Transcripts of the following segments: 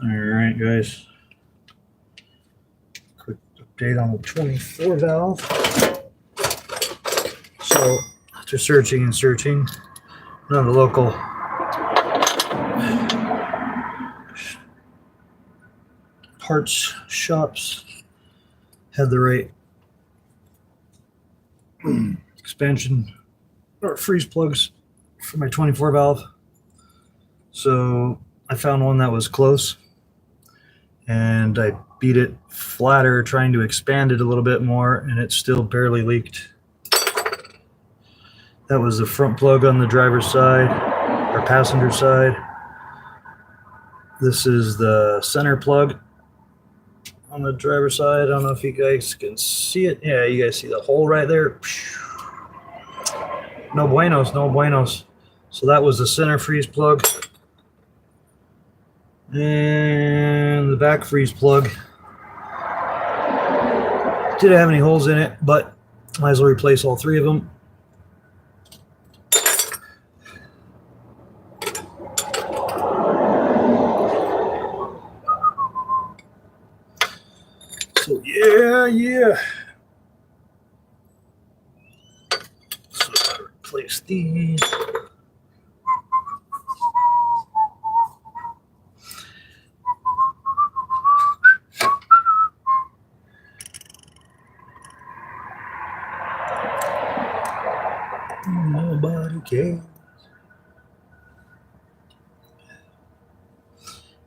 All right, guys. Quick update on the 24 valve. So after searching and searching, none of the local parts shops had the right expansion or freeze plugs for my 24 valve. So I found one that was close, and I beat it flatter trying to expand it a little bit more, and it still barely leaked. That was the front plug on the driver's side or passenger side. This is the center plug on the driver's side. I don't know if you guys can see it. Yeah, you guys see the hole right there. No buenos, no buenos. So that was the center freeze plug. And the back freeze plug didn't have any holes in it, but might as well replace all three of them. So yeah. So replace these. Nobody cares.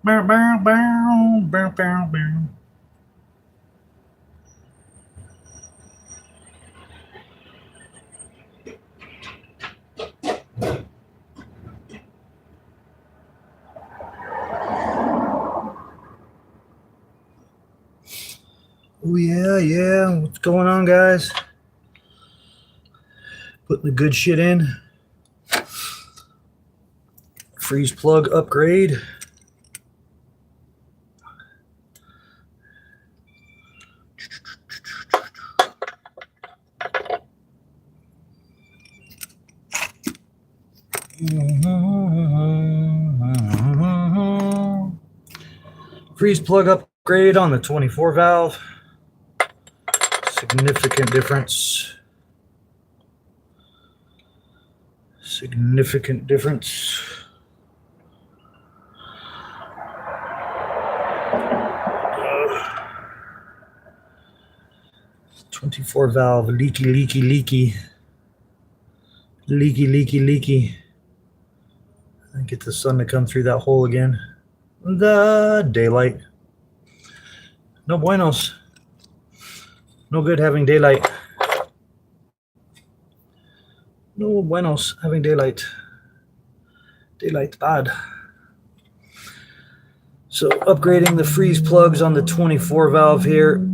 Bow, bow, bow, bow, bow, bow. Oh yeah. What's going on, guys? Putting the good shit in. Freeze plug upgrade. Freeze plug upgrade on the 24 valve. Significant difference. Significant difference. Uh, 24 valve, leaky. And get the sun to come through that hole again. The daylight. No buenos. No good having daylight. No buenos having daylight. Daylight's bad. So upgrading the freeze plugs on the 24 valve here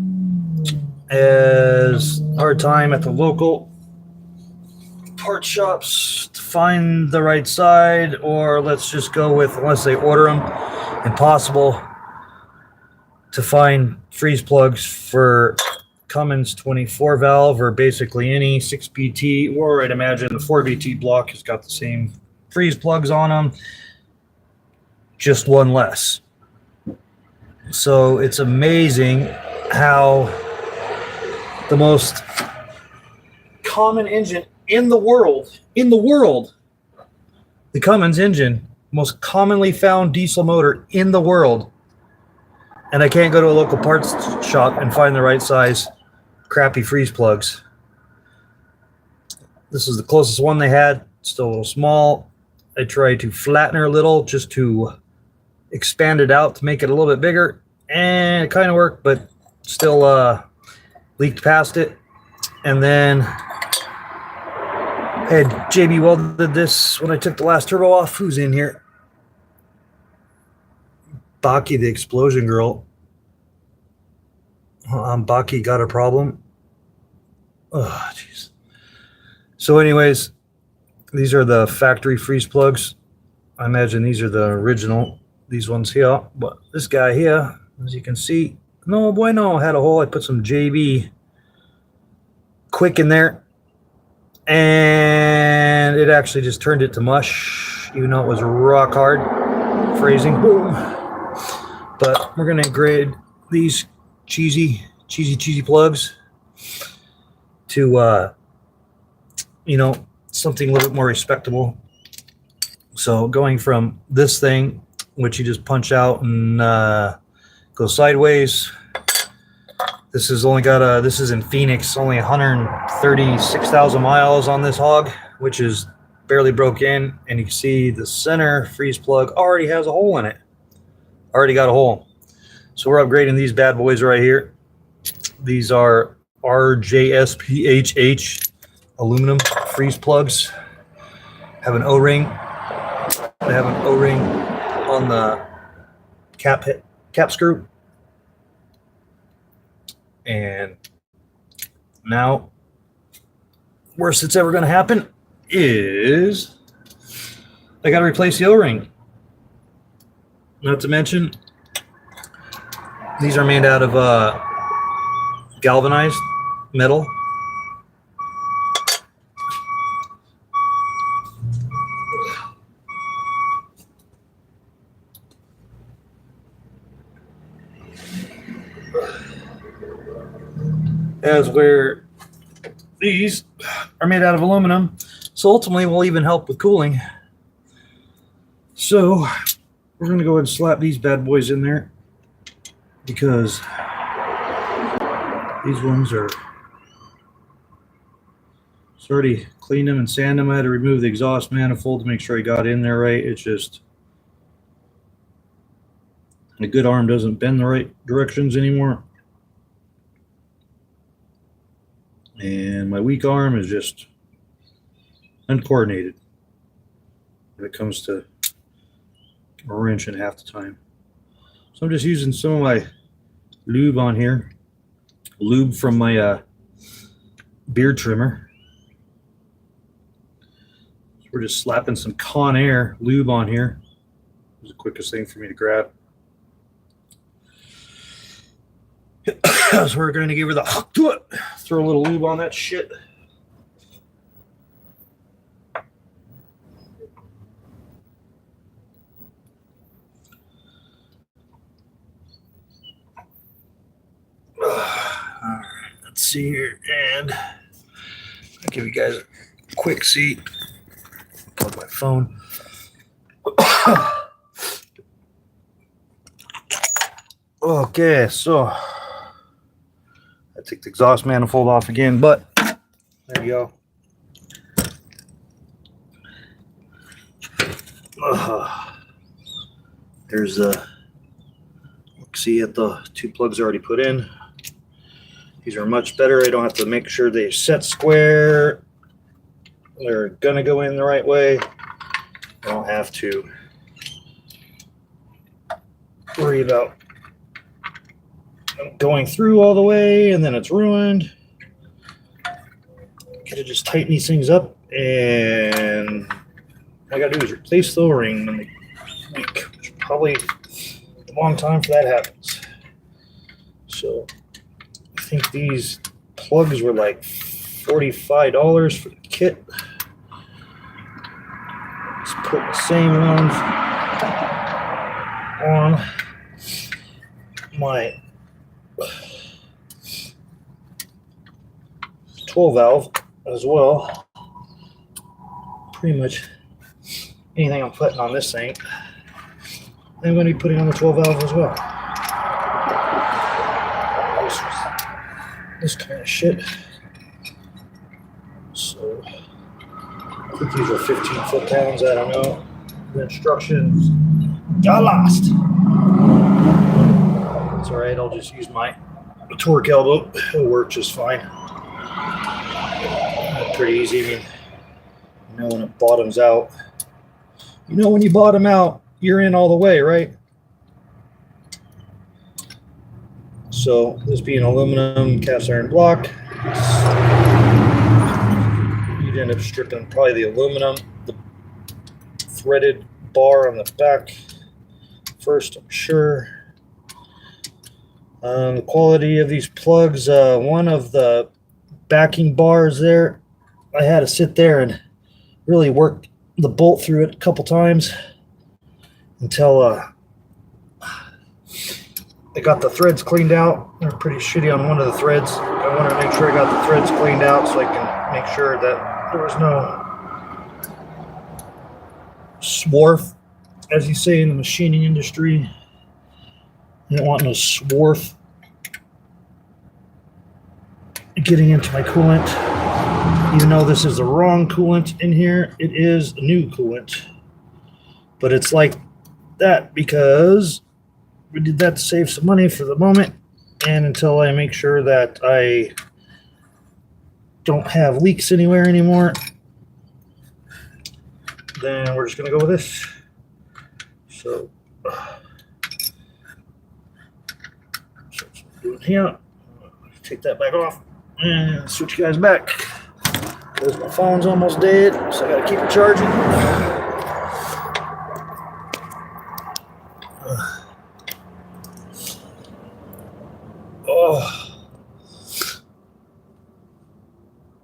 as our time at the local part shops to find the right side, or let's just go with, unless they order them, impossible to find freeze plugs for Cummins 24 valve or basically any 6BT, or I'd imagine the 4BT block has got the same freeze plugs on them, just one less. So it's amazing how the most common engine in the world, the Cummins engine, most commonly found diesel motor in the world, and I can't go to a local parts shop and find the right size crappy freeze plugs. This is the closest one they had, still a little small. I tried to flatten her a little just to expand it out to make it a little bit bigger, and it kind of worked, but still leaked past it. And then I had JB welded this when I took the last turbo off. Who's in here? Baki, the explosion girl. Baki got a problem. Oh, jeez. So anyways, these are the factory freeze plugs. I imagine these are the original, these ones here. But this guy here, as you can see, no bueno, had a hole. I put some JB quick in there, and it actually just turned it to mush, even though it was rock hard freezing. Boom. But we're going to grade these cheesy plugs to, something a little bit more respectable. So going from this thing, which you just punch out and go sideways. This is this is in Phoenix, only 136,000 miles on this hog, which is barely broke in. And you can see the center freeze plug already has a hole in it. Already got a hole. So we're upgrading these bad boys right here. These are RJSPHH aluminum freeze plugs. Have an O-ring. They have an O-ring on the cap screw. And now, worst that's ever going to happen is I got to replace the O-ring. Not to mention, these are made out of galvanized metal. As where these are made out of aluminum, so ultimately will even help with cooling. So we're going to go ahead and slap these bad boys in there, because these ones are, it's already cleaned them and sanded them. I had to remove the exhaust manifold to make sure I got in there right. It's just a good arm doesn't bend the right directions anymore. And my weak arm is just uncoordinated when it comes to wrenching half the time. So I'm just using some of my lube on here. Lube from my beard trimmer. So we're just slapping some KA&R lube on here. It was the quickest thing for me to grab. So we're going to give her the hook to it. Throw a little lube on that shit. Alright, let's see here. And I'll give you guys a quick seat. Plug my phone. Okay, so I take the exhaust manifold off again, but there you go. There's the, see at the two plugs already put in. These are much better. I don't have to make sure they set square. They're gonna go in the right way. I don't have to worry about going through all the way and then it's ruined. Gotta just tighten these things up, and all I gotta do is replace the O-ring in the week, which is probably a long time for that happens. So I think these plugs were like $45 for the kit. Let's put the same ones on my 12 valve as well. Pretty much anything I'm putting on this thing, I'm going to be putting on the 12 valve as well. This kind of shit. So I think these are 15 foot-pounds. I don't know. The instructions got lost. It's all right. I'll just use my torque elbow. It'll work just fine. Pretty easy. I mean, you know when it bottoms out. You know when you bottom out, you're in all the way, right? So this being aluminum cast iron block, you'd end up stripping probably the aluminum, the threaded bar on the back first, I'm sure. The quality of these plugs, one of the backing bars there, I had to sit there and really work the bolt through it a couple times until I got the threads cleaned out. They're pretty shitty on one of the threads. I wanted to make sure I got the threads cleaned out so I can make sure that there was no swarf, as you say in the machining industry. You don't want no swarf getting into my coolant. Even though this is the wrong coolant in here, it is the new coolant. But it's like that because we did that to save some money for the moment, and until I make sure that I don't have leaks anywhere anymore, then we're just going to go with this. So, doing here, take that back off and switch you guys back because my phone's almost dead, so I got to keep it charging.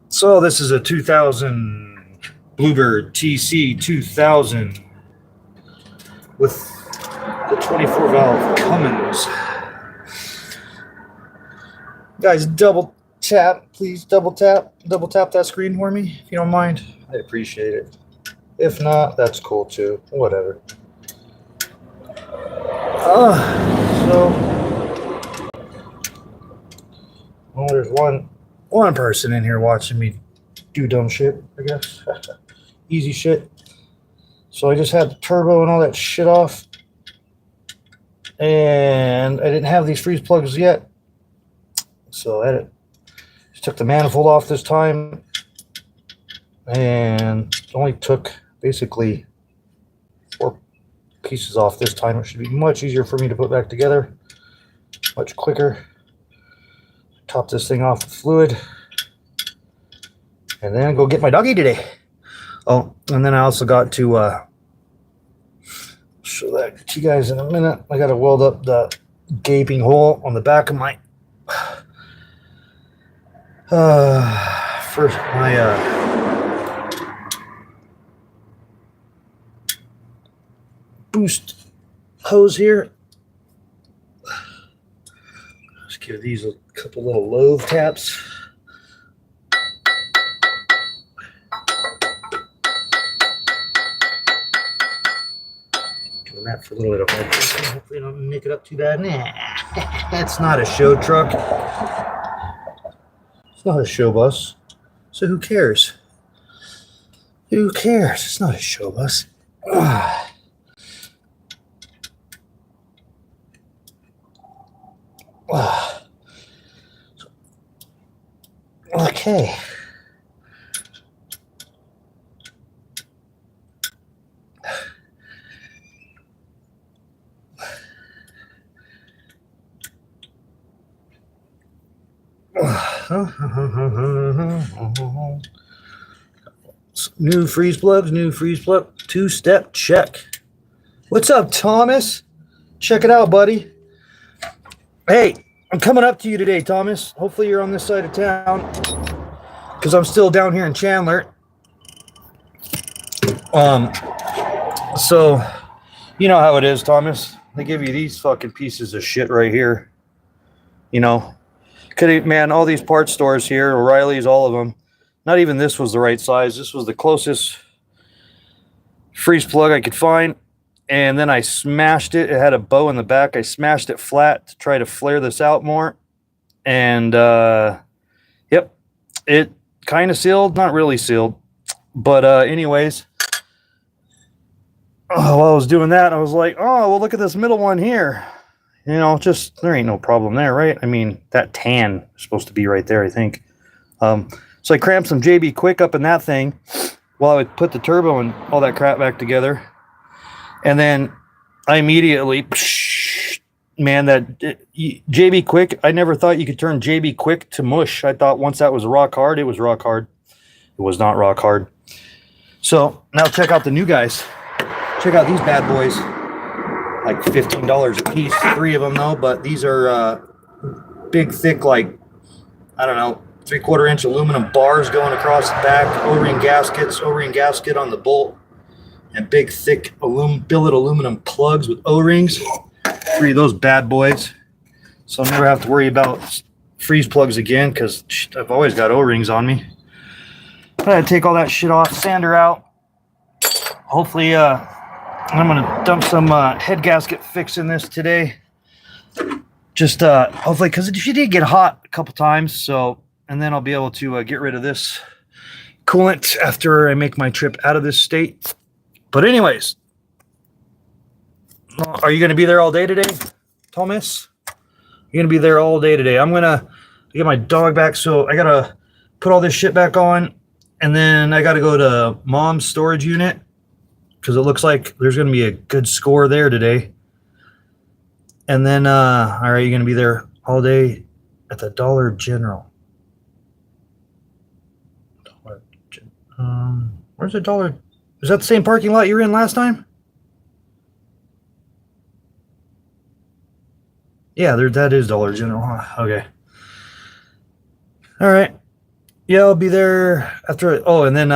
So this is a 2000 Bluebird TC 2000 with the 24 valve Cummins. Guys, double tap, please. Double tap that screen for me if you don't mind. I appreciate it. If not, that's cool too. Whatever. Well, there's one person in here watching me do dumb shit, I guess. Easy shit. So I just had the turbo and all that shit off. And I didn't have these freeze plugs yet. So I just took the manifold off this time. And it only took basically 4 pieces off this time. It should be much easier for me to put back together. Much quicker. Top this thing off with fluid. And then go get my doggy today. Oh, and then I also got to show that to you guys in a minute. I got to weld up the gaping hole on the back of my first my boost hose here. Let's give these a couple little lobe taps. Doing that for a little bit of vibration. Hopefully I don't nick it up too bad. Nah, it's not a show truck. It's not a show bus. So who cares? Who cares? It's not a show bus. Okay. New freeze plug, 2-step check. What's up, Thomas? Check it out, buddy. Hey, I'm coming up to you today, Thomas. Hopefully you're on this side of town because I'm still down here in Chandler. So you know how it is, Thomas. They give you these fucking pieces of shit right here. You know, man, all these parts stores here, O'Reilly's, all of them. Not even this was the right size. This was the closest freeze plug I could find. And then I smashed it. It had a bow in the back. I smashed it flat to try to flare this out more. And, yep, it kind of sealed. Not really sealed. But anyways, while I was doing that, I was like, oh, well, look at this middle one here. You know, just, there ain't no problem there, right? I mean, that tan is supposed to be right there, I think. So I cramped some JB Quick up in that thing while I would put the turbo and all that crap back together. And then I immediately, man, that JB Quick, I never thought you could turn JB Quick to mush. I thought once that was rock hard, it was rock hard. It was not rock hard. So now check out the new guys. Check out these bad boys. Like $15 a piece, 3 of them though, but these are big, thick, like, I don't know, 3/4 inch aluminum bars going across the back, O-ring gasket on the bolt, and big, thick billet aluminum plugs with O-rings. 3 of those bad boys. So I'll never have to worry about freeze plugs again because I've always got O-rings on me. I gotta take all that shit off, sand her out. Hopefully, I'm gonna dump some head gasket fix in this today. Just hopefully, because she did get hot a couple times, so, and then I'll be able to get rid of this coolant after I make my trip out of this state. But anyways, are you gonna be there all day today, Thomas? You're gonna be there all day today. I'm gonna get my dog back, so I gotta put all this shit back on, and then I gotta go to Mom's storage unit because it looks like there's gonna be a good score there today. And then, all right, you're gonna be there all day at the Dollar General. Where's the Dollar? Is that the same parking lot you were in last time? Yeah, that is Dollar General. Huh? Okay. All right. Yeah, I'll be there after. Oh, and then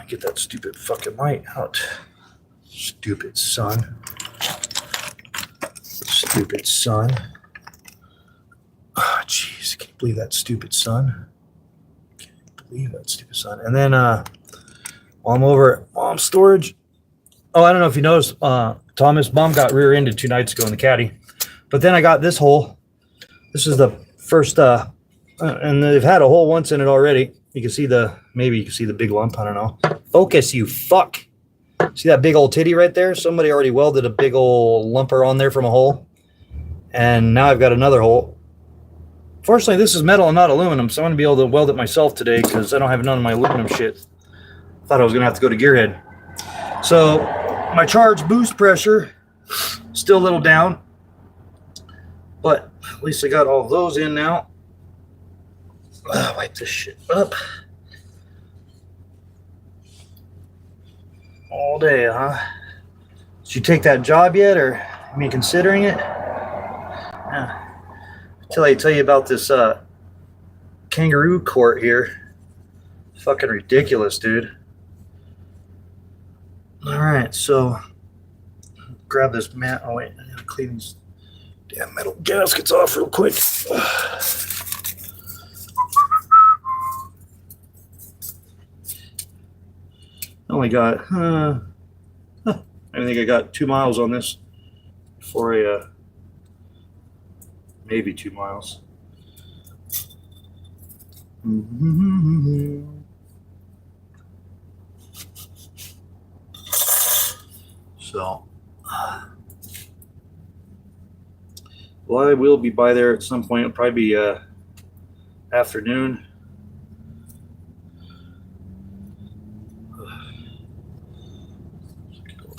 get that stupid fucking light out. Stupid son. Stupid son. Oh, jeez. Can't believe that stupid son. Can't believe that stupid son. And then while I'm over at Mom's storage. Oh, I don't know if you noticed, Thomas, Mom got rear-ended 2 nights ago in the caddy. But then I got this hole. This is the first, and they've had a hole once in it already. You can see maybe you can see the big lump. I don't know. Focus, you fuck. See that big old titty right there? Somebody already welded a big old lumper on there from a hole. And now I've got another hole. Fortunately, this is metal and not aluminum, so I'm going to be able to weld it myself today because I don't have none of my aluminum shit. Thought I was going to have to go to Gearhead. So my charge boost pressure still a little down. But at least I got all of those in now. Wipe this shit up. All day, huh? Did you take that job yet, or I mean, considering it? Yeah. Until I tell you about this kangaroo court here. Fucking ridiculous, dude. All right, so grab this mat. Oh wait, I gotta clean these damn metal gaskets off real quick. I only got, I think I got 2 miles on this before I, maybe 2 miles. So, well, I will be by there at some point. It'll probably be afternoon.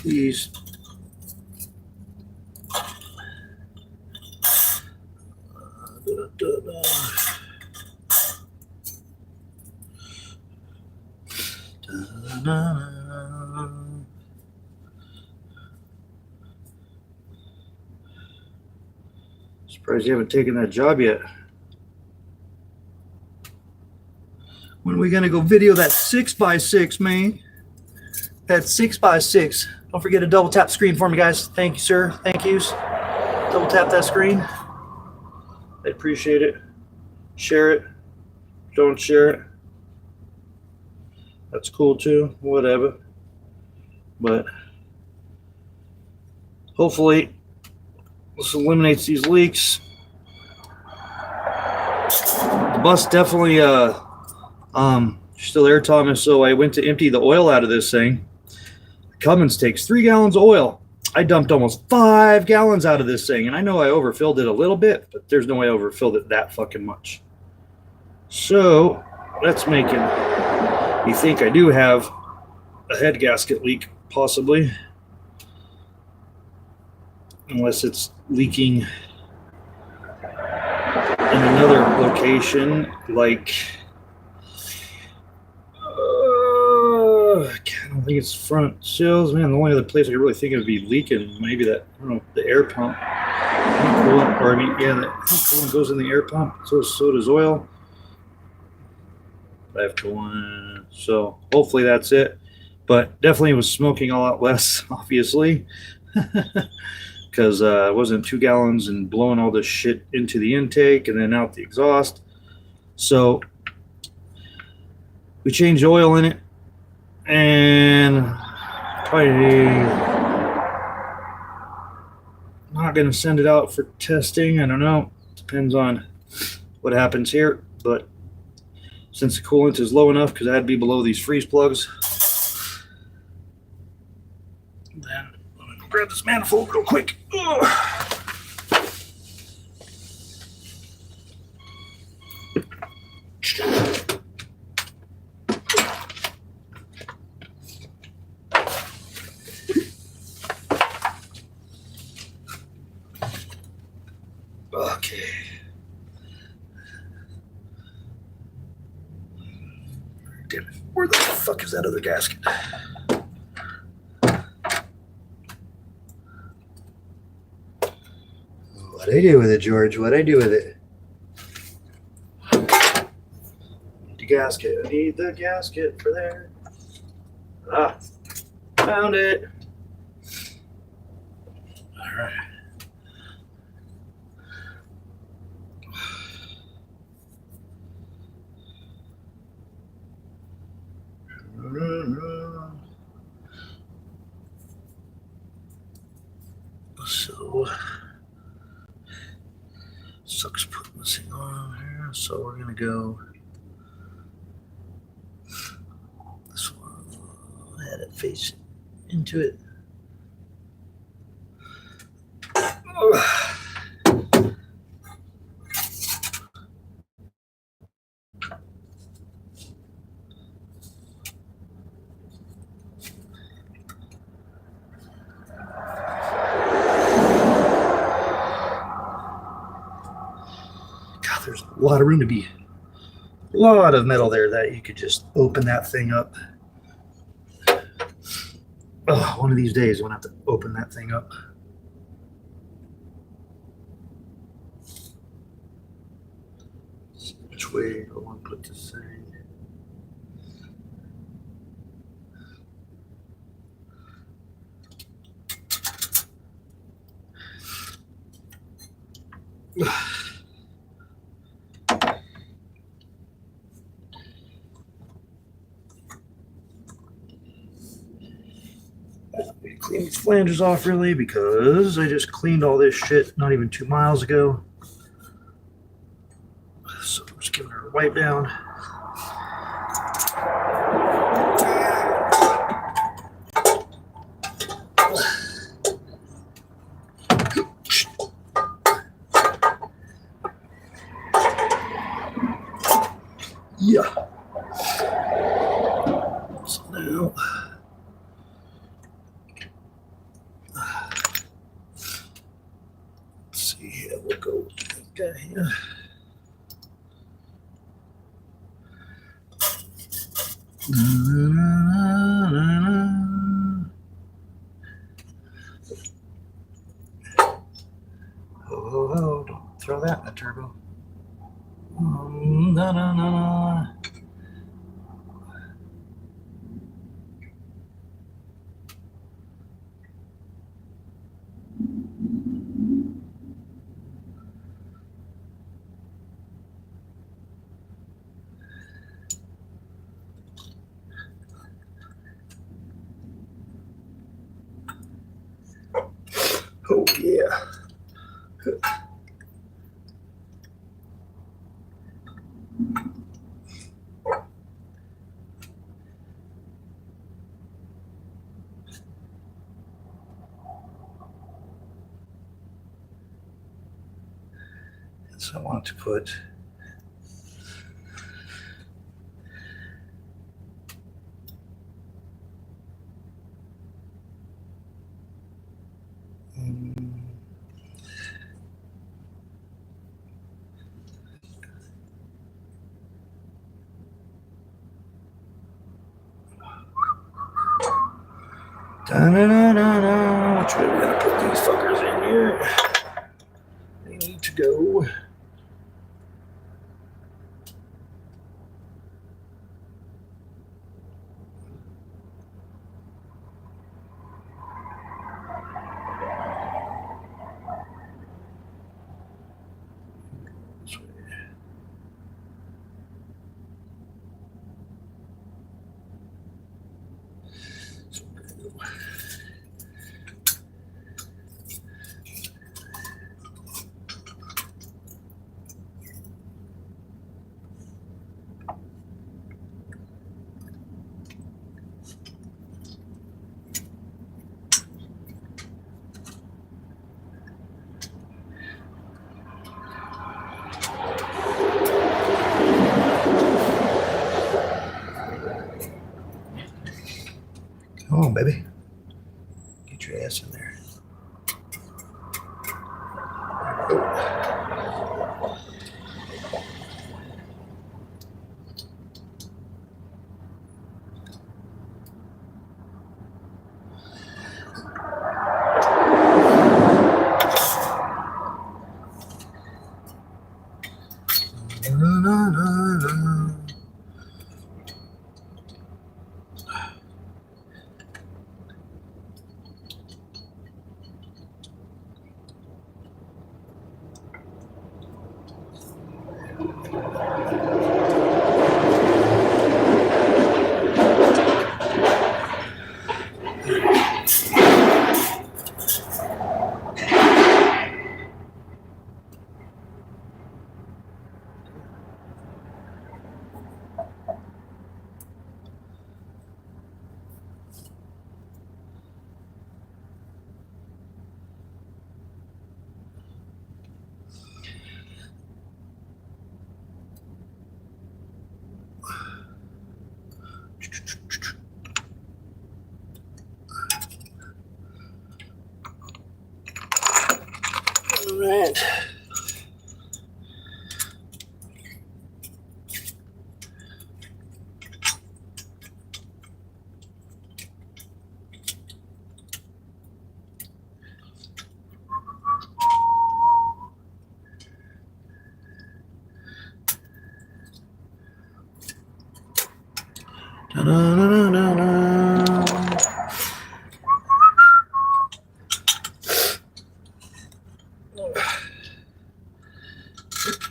These. Surprised you haven't taken that job yet. When are we gonna go video that 6x6, man? That 6x6. Don't forget to double tap the screen for me, guys. Thank you, sir. Thank yous. Double tap that screen. I appreciate it. Share it. Don't share it. That's cool too. Whatever. But hopefully this eliminates these leaks. The bus definitely still there, Thomas. So I went to empty the oil out of this thing. Cummins takes 3 gallons of oil. I dumped almost 5 gallons out of this thing, and I know I overfilled it a little bit, but there's no way I overfilled it that fucking much. So that's making me think I do have a head gasket leak, possibly, unless it's leaking in another location, like I don't think it's front sills, man. The only other place I could really think it would be leaking, maybe that, I don't know, the air pump. Coolant, or I mean, yeah, the coolant goes in the air pump. So does oil. I have coolant, so hopefully that's it. But definitely was smoking a lot less, obviously, because it wasn't 2 gallons and blowing all this shit into the intake and then out the exhaust. So we changed oil in it, and probably not going to send it out for testing. I don't know. Depends on what happens here. But since the coolant is low enough, because I had to be below these freeze plugs, then I'm going to grab this manifold real quick. Ugh. Okay. Damn it. Where the fuck is that other gasket? What'd I do with it, George? What'd I do with it? I need the gasket. I need the gasket for there. Ah, found it. All right. So, sucks putting this thing on here. So we're gonna go this one. I had it face into it. There's a lot of room to be. A lot of metal there that you could just open that thing up. Oh, one of these days I'm gonna have to open that thing up. See which way I want to put this thing. Clean these flanges off really, because I just cleaned all this shit not even 2 miles ago. So I'm just giving her a wipe down. Yeah. So now, let's see here. We'll go with that guy here. Oh, don't throw that in the turbo. Oh, yeah. So I want to put da-na-na-na-na. Which way are we gonna put these fuckers in here? They need to go. on, baby. Get your ass in there. All right.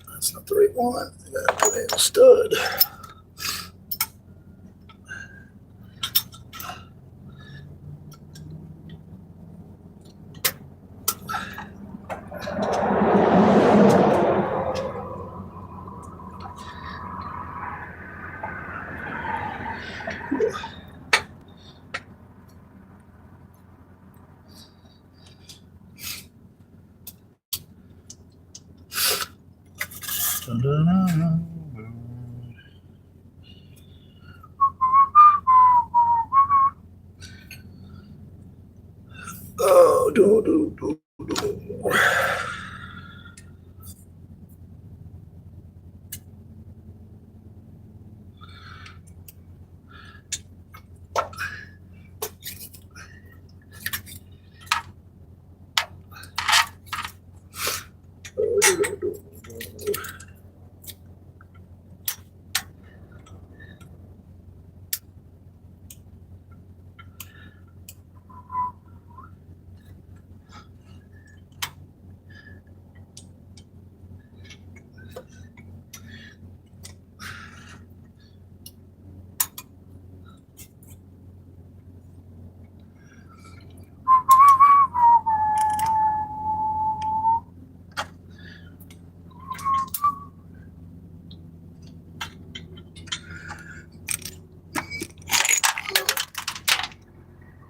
That's not the right one. I got to put in a stud. Oh, do.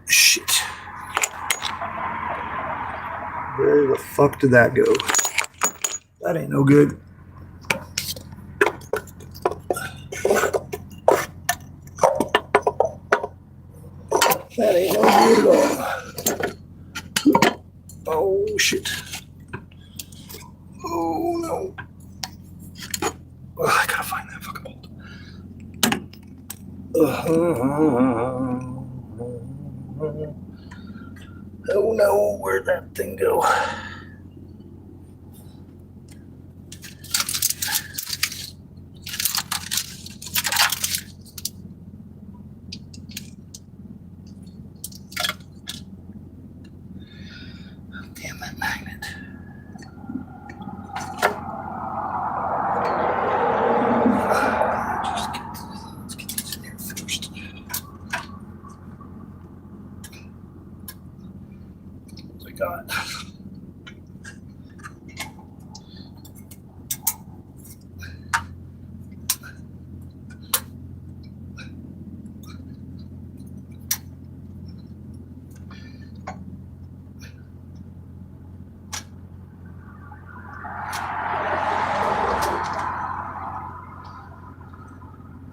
Shit. Where the fuck did that go? That ain't no good. That ain't no good at all. Oh, shit. Oh, no. Oh, I gotta find that fucking bolt. Oh, no. Where'd that thing go? Damn that magnet. Let's get these in here first. What I got?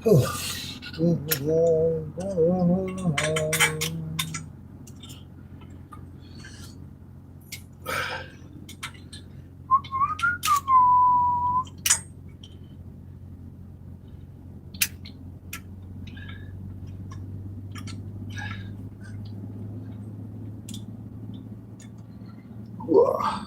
Oh. Right.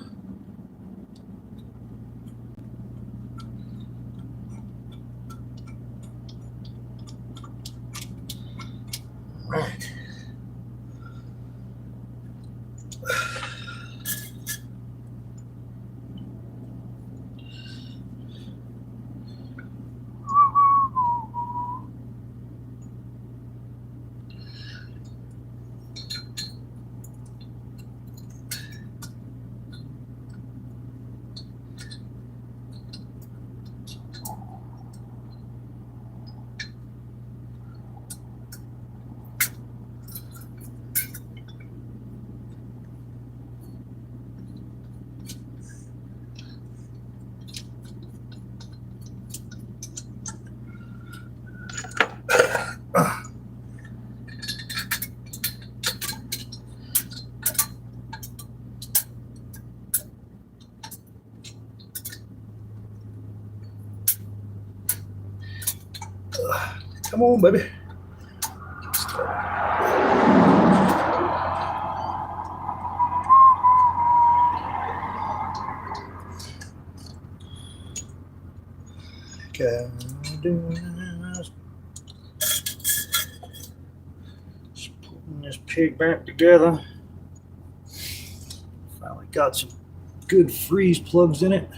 Come on, baby. Okay. Just putting this pig back together. Finally got some good freeze plugs in it.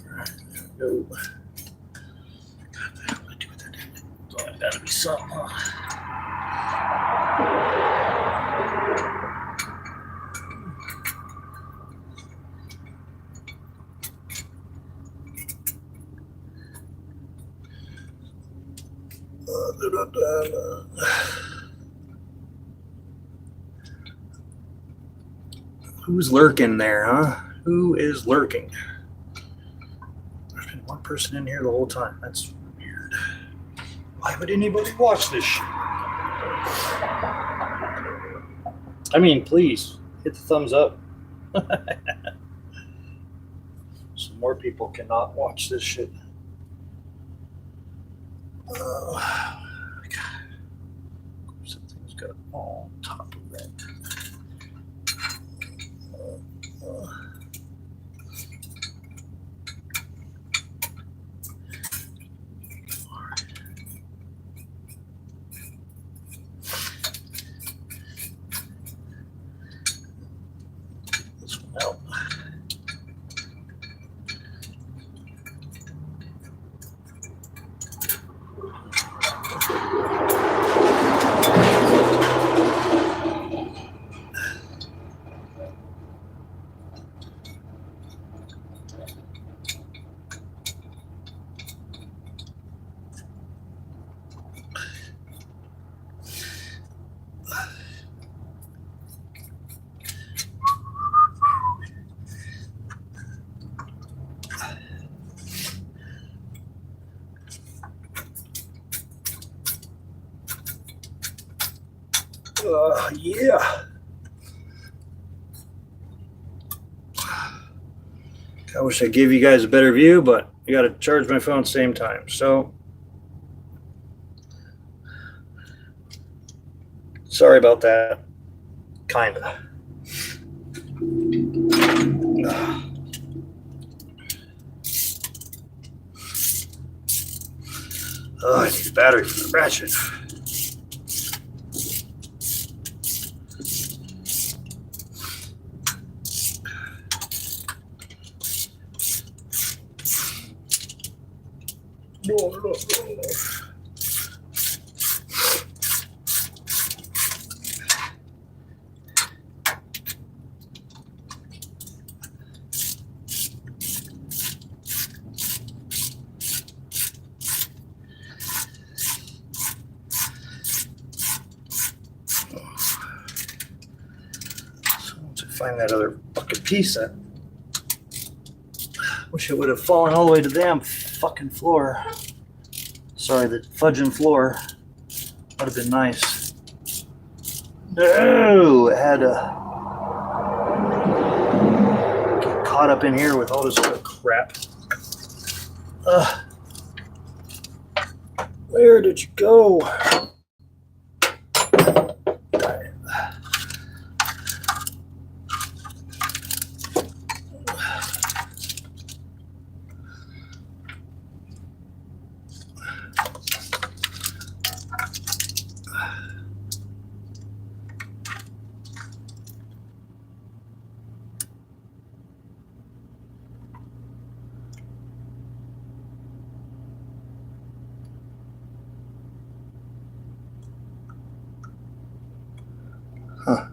Alright, there we go. What the hell did I do with that? Oh, gotta be something, huh? Who's lurking there, huh? Who is lurking? There's been one person in here the whole time. That's weird. Why would anybody watch this shit? I mean, please hit the thumbs up. So more people cannot watch this shit. God. Something's got on top of that. This one out. Yeah. I wish I gave you guys a better view, but I got to charge my phone at the same time. So sorry about that. Kinda. Oh, I need a battery for the ratchet. No. Find that other fucking piece. I wish it would have fallen all the way to them fucking floor. Sorry, the fudging floor would have been nice. No, it had to get caught up in here with all this other crap. Where did you go? Huh.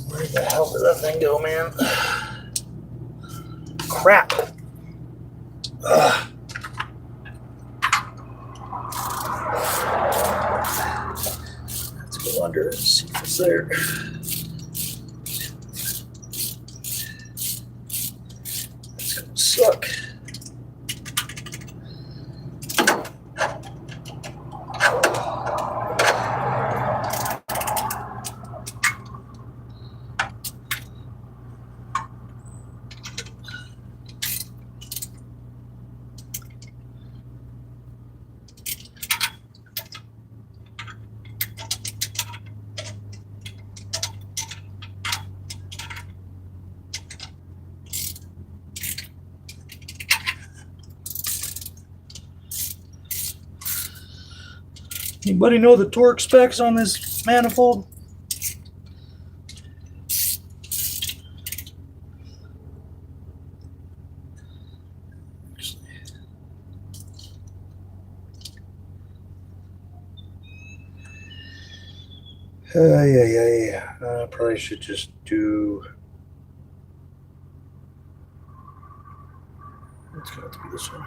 Where the hell did that thing go, man? Crap. Let's go under and see if it's there. That's gonna suck. Anybody know the torque specs on this manifold? Yeah. I probably should just do. It's going to have to be this one.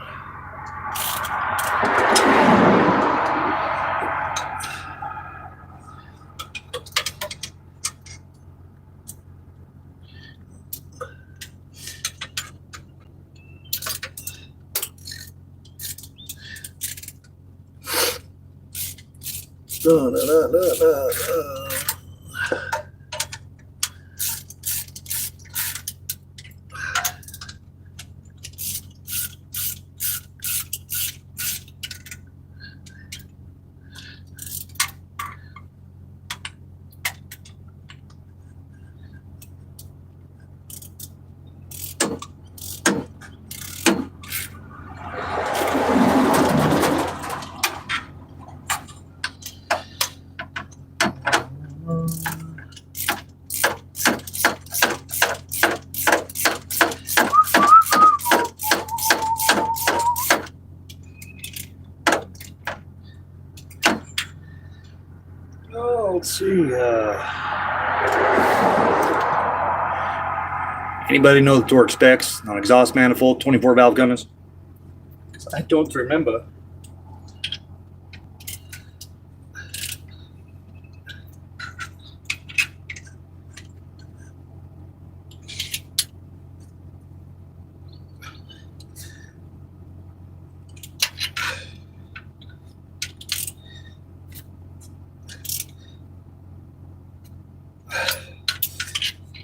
Let's see. Anybody know the torque specs on exhaust manifold, 24 valve Cummins? I don't remember.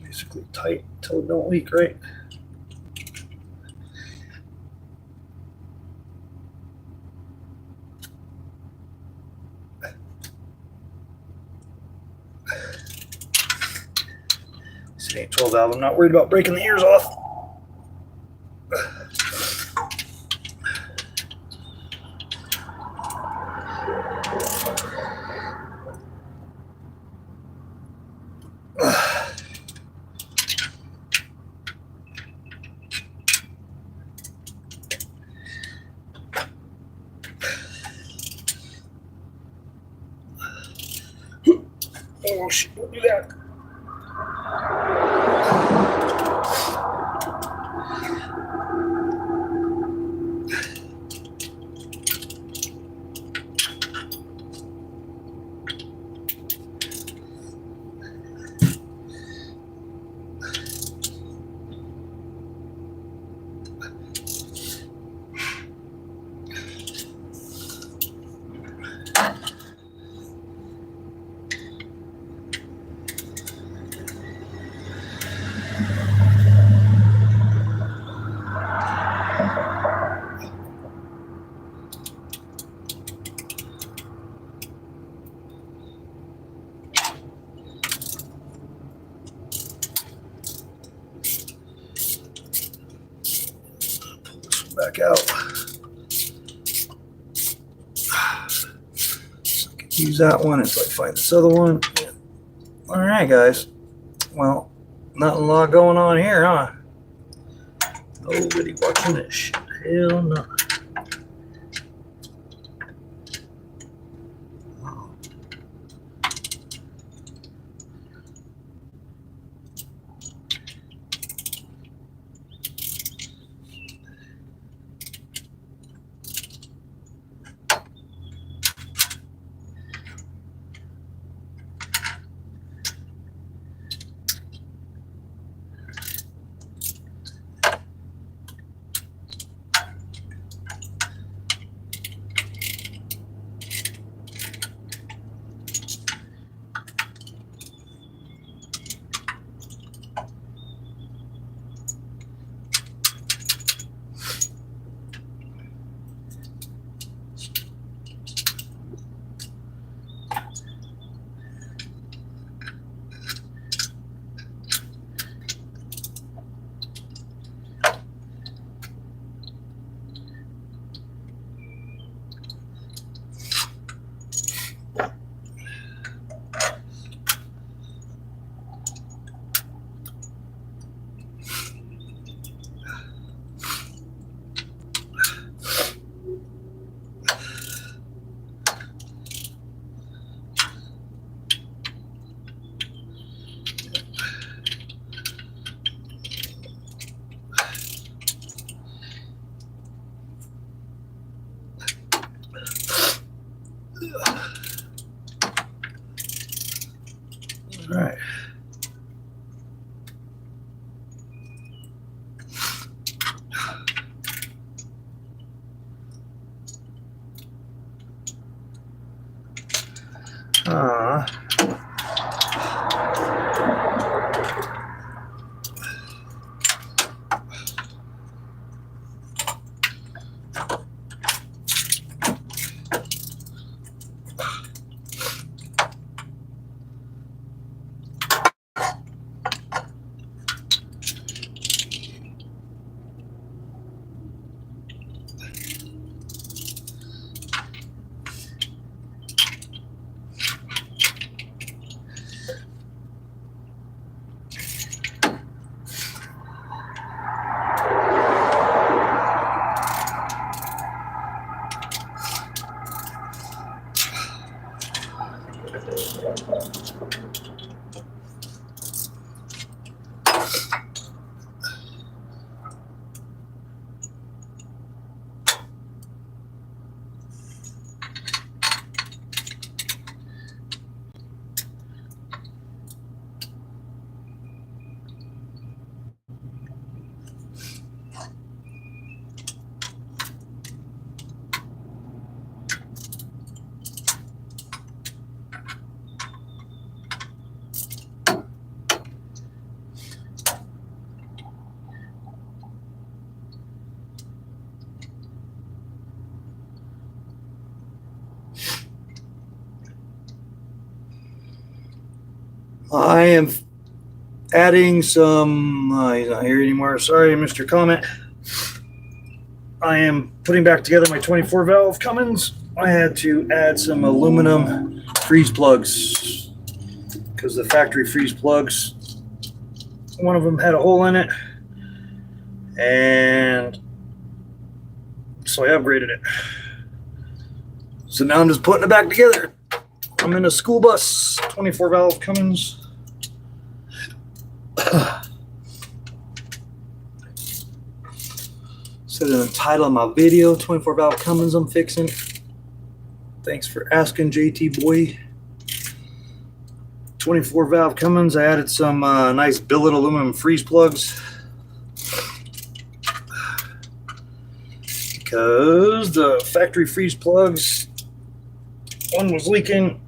Basically tight until it don't leak, right? This ain't 12 valve. I'm not worried about breaking the ears off. Oh shit, don't do that. Back out. So I can use that one until I find this other one. All right, guys. Well, not a lot going on here, huh? Nobody watching this shit. Hell no. All right. I am adding some, he's not here anymore. Sorry, Mr. Comment. I am putting back together my 24 valve Cummins. I had to add some aluminum freeze plugs because the factory freeze plugs, one of them had a hole in it, and so I upgraded it. So now I'm just putting it back together. I'm in a school bus, 24 valve Cummins. Said in the title of my video, 24 valve Cummins I'm fixing. Thanks for asking, JT boy. 24 valve Cummins. I added some nice billet aluminum freeze plugs because the factory freeze plugs, one was leaking,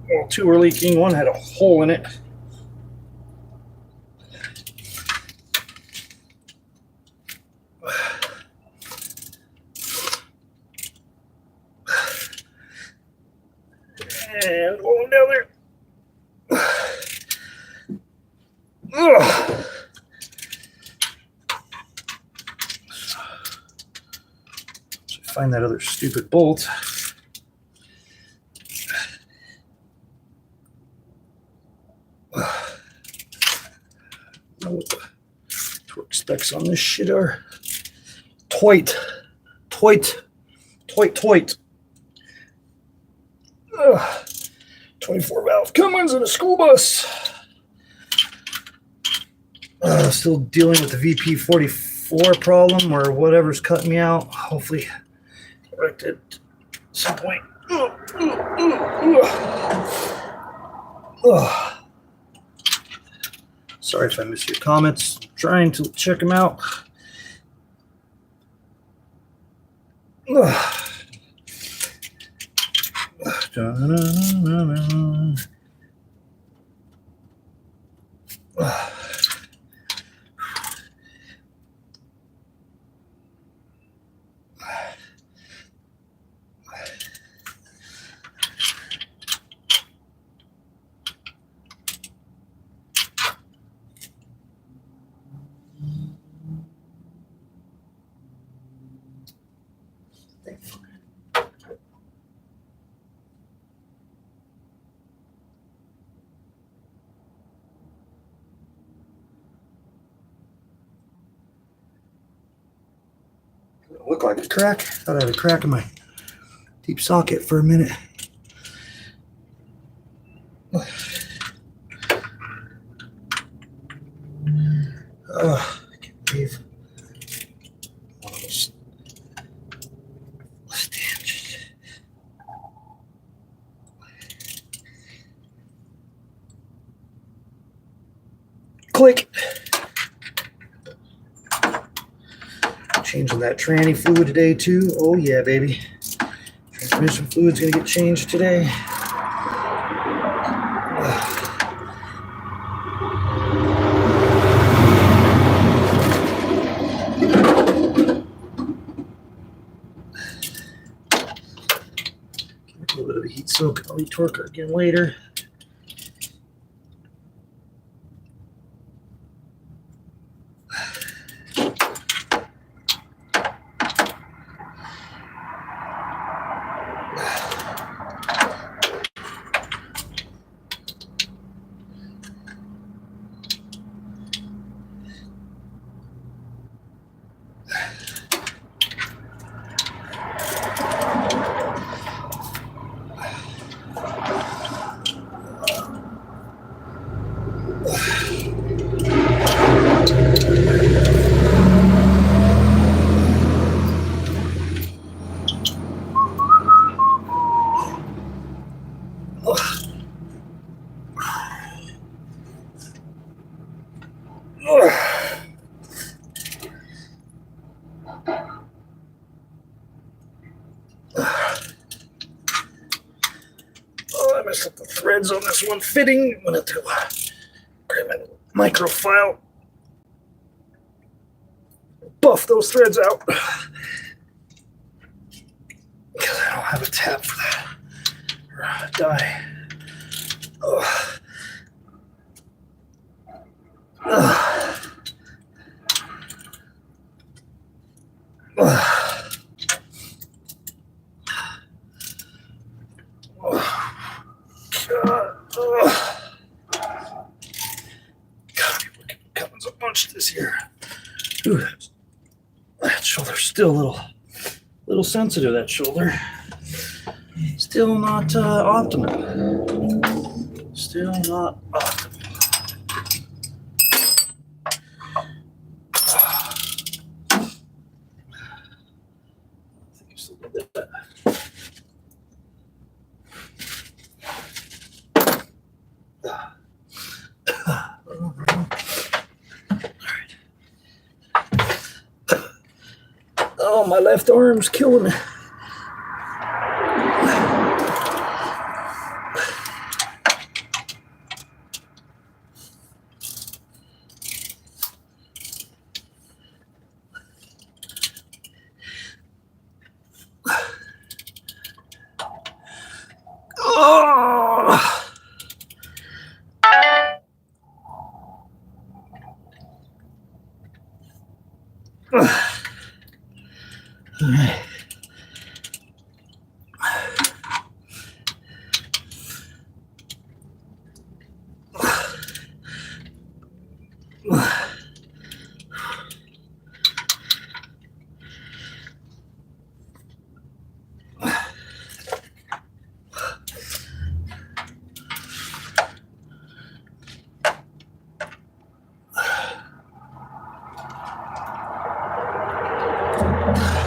well, two were leaking, one had a hole in it. And going down there. Ugh. So find that other stupid bolt. Know what the torque specs on this shit are. Toit. 24 valve Cummins in a school bus. Still dealing with the VP44 problem or whatever's cutting me out. Hopefully corrected at some point. Sorry if I missed your comments. I'm trying to check them out. Look like a crack. Thought I had a crack in my deep socket for a minute. I can't believe one of those stands. Click. Changing that tranny fluid today too. Oh yeah, baby. Transmission fluid's gonna get changed today. Give it a little bit of a heat soak. I'll retorque her again later. I messed up the threads on this one fitting. I'm going to have to grab my microfile, buff those threads out. Because I don't have a tab for that. Or a die. Cummins a bunch this year. Ooh, that shoulder's still a little sensitive, that shoulder. It's Still not optimal. Still not optimal. Oh, my left arm's killing me. Oh. All right.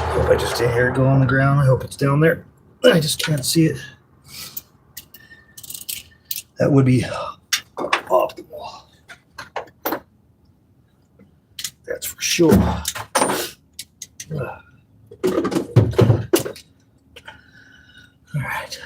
Hope I just didn't hear it go on the ground. I hope it's down there. I just can't see it. That would be optimal. That's for sure. All right.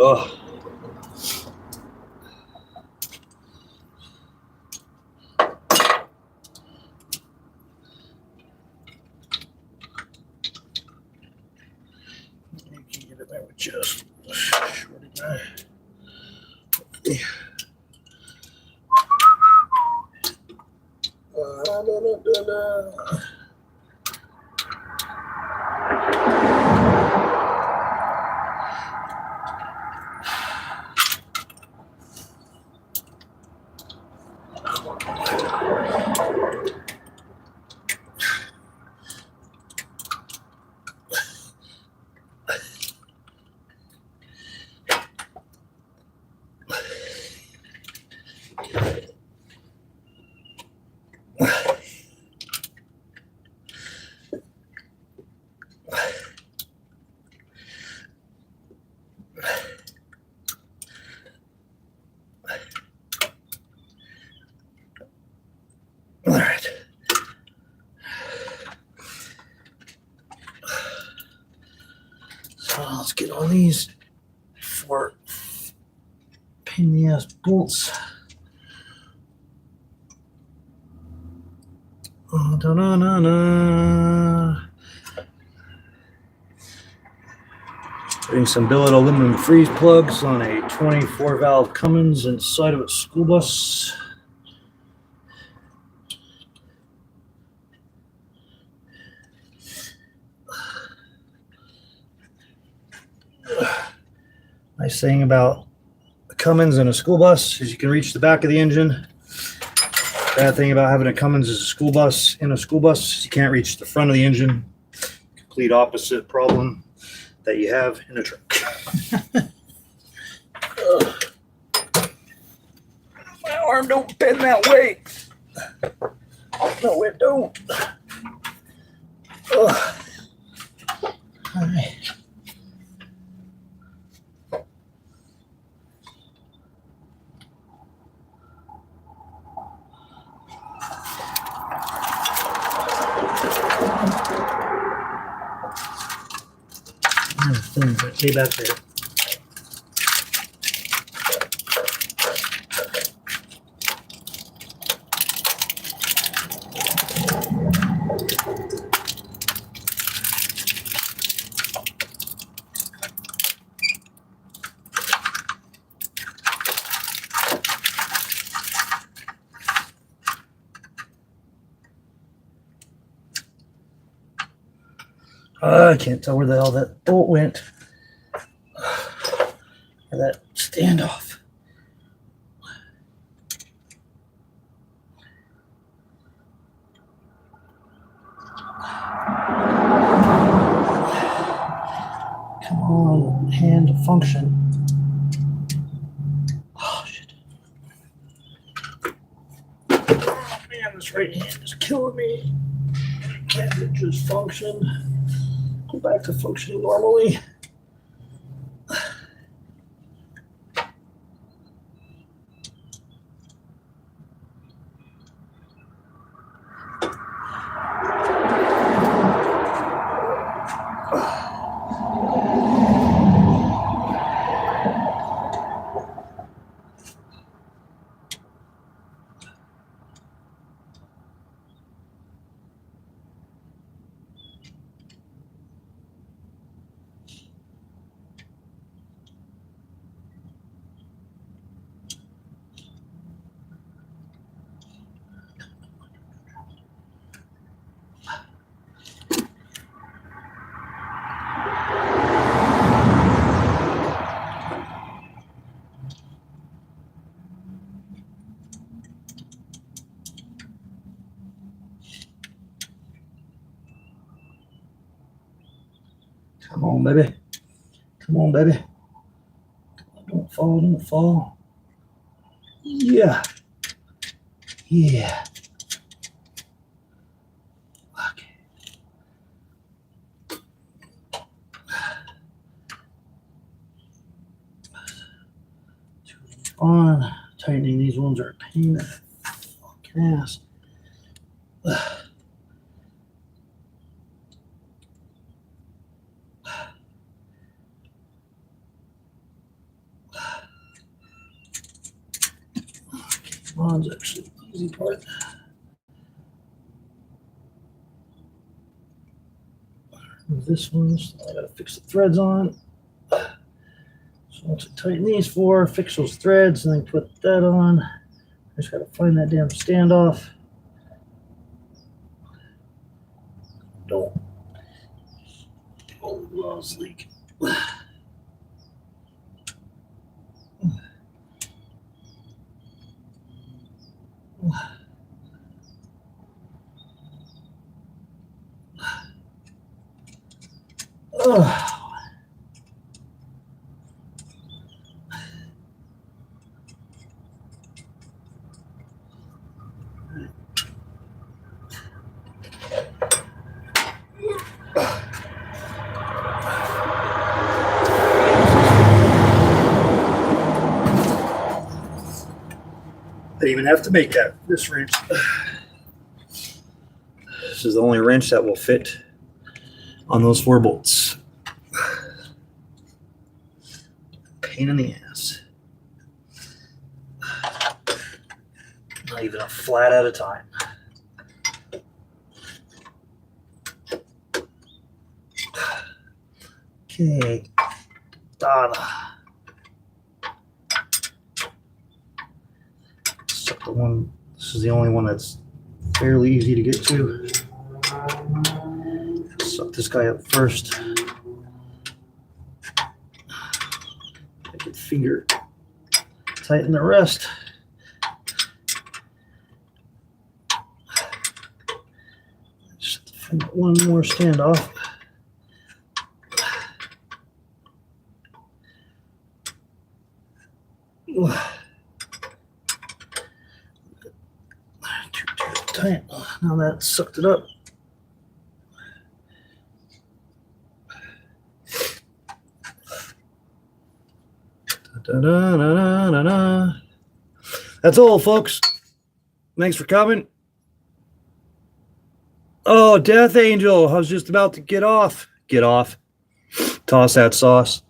Oh. You can get it there with just shorty guy. Yeah. All right. So let's get on these 4 pain in the ass bolts. Oh, da-na-na-na. Putting some billet aluminum freeze plugs on a 24 valve Cummins inside of a school bus. Nice thing about a Cummins and a school bus is you can reach the back of the engine. Bad thing about having a Cummins is a school bus. In a school bus, you can't reach the front of the engine. Complete opposite problem that you have in a truck. My arm don't bend that way. No, it don't. All right. Things that stay back there. I can't tell where the hell that bolt went. Or that standoff. Come on, hand function. Oh, shit. Oh, man, this right hand is killing me. Can't it just function? Go back to functioning normally. Come on, baby. Come on, baby. Don't fall, don't fall. Yeah. Yeah. Okay. On. Tightening these ones are a pain in the fucking ass. On's actually the easy part. This one, so I gotta fix the threads on. So once I tighten these four, fix those threads, and then put that on. I just gotta find that damn standoff. Don't. Oh, lost leak. Oh. They even have to make this wrench. This is the only wrench that will fit on those 4 bolts. Pain in the ass. Not even a flat at a time. Okay, done. Suck the one. This is the only one that's fairly easy to get to. Suck this guy up first. I could finger tighten the rest. Just find one more standoff. Too tight. Now that sucked it up. Da-da-da-da-da-da. That's all, folks. Thanks for coming. Oh, Death Angel. I was just about to get off. Get off. Toss that sauce.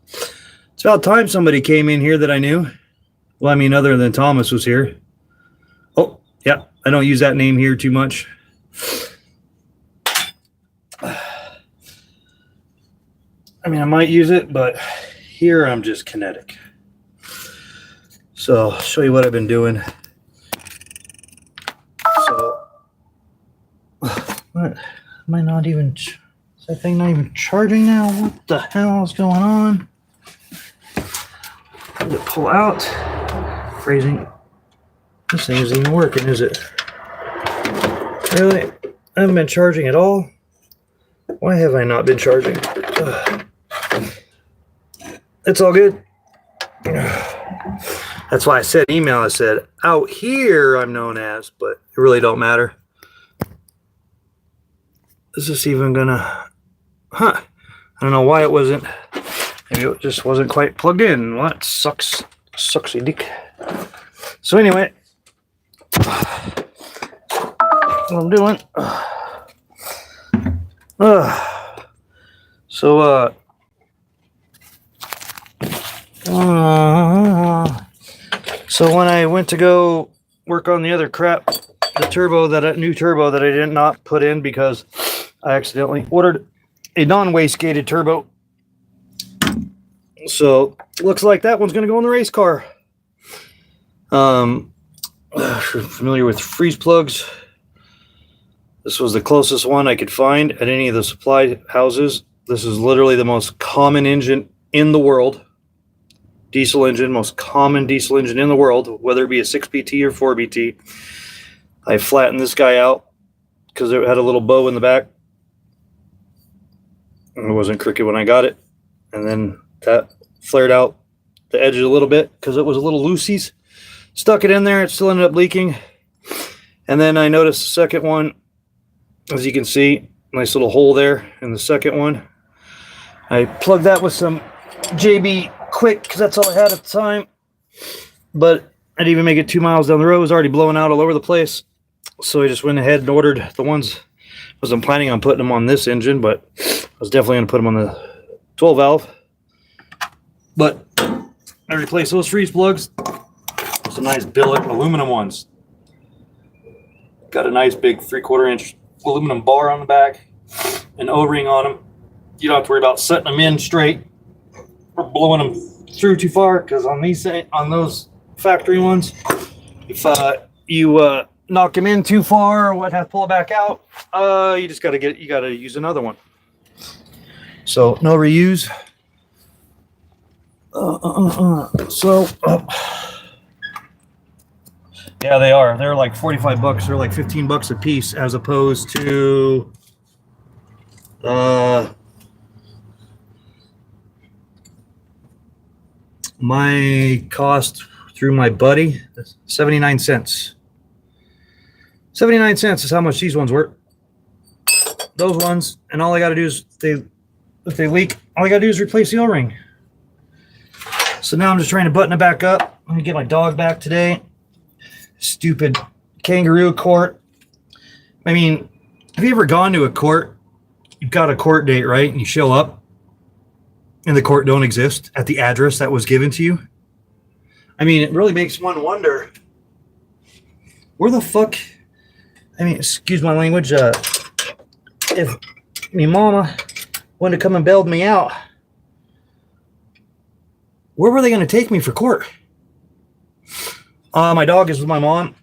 It's about time somebody came in here that I knew. Well, I mean, other than Thomas was here. Oh, yeah. I don't use that name here too much. I mean, I might use it, but here I'm just kinetic. So I'll show you what I've been doing. So, what? Am I not even, is that thing not even charging now? What the hell is going on? Did it pull out? Phrasing. This thing isn't even working, is it? Really? I haven't been charging at all? Why have I not been charging? It's all good. That's why I said email. I said out here I'm known as, but it really don't matter. Is this even gonna? I don't know why it wasn't. Maybe it just wasn't quite plugged in. What sucks? Sucksy dick. So anyway, what I'm doing. So when I went to go work on the other crap, the turbo new turbo that I did not put in because I accidentally ordered a non-wastegated turbo. So looks like that one's going to go in the race car. If you're familiar with freeze plugs, this was the closest one I could find at any of the supply houses. This is literally the most common engine in the world. Diesel engine, most common diesel engine in the world, whether it be a 6BT or 4BT. I flattened this guy out because it had a little bow in the back. It wasn't crooked when I got it. And then that flared out the edge a little bit because it was a little loosies. Stuck it in there. It still ended up leaking. And then I noticed the second one, as you can see, nice little hole there in the second one. I plugged that with some JB Quick because that's all I had at the time. But I didn't even make it 2 miles down the road. It was already blowing out all over the place. So I just went ahead and ordered the ones. I wasn't planning on putting them on this engine, but I was definitely going to put them on the 12 valve. But I replaced those freeze plugs. Some nice billet aluminum ones. Got a nice big 3/4 inch aluminum bar on the back, an O-ring on them. You don't have to worry about setting them in straight or blowing them through too far, because on those factory ones, if you knock them in too far or have to pull it back out, you just got to use another one. So no reuse. Yeah, they are. They're like 45 bucks. They're like 15 bucks a piece, as opposed to my cost through my buddy, 79 cents. 79 cents is how much these ones were. Those ones, and all I got to do is if they leak, all I got to do is replace the O-ring. So now I'm just trying to button it back up. Let me get my dog back today. Stupid kangaroo court. I mean, have you ever gone to a court? You've got a court date, right? And you show up and the court don't exist at the address that was given to you. I mean, it really makes one wonder, where the fuck, I mean, excuse my language, if me mama wanted to come and bailed me out, where were they going to take me for court? My dog is with my mom.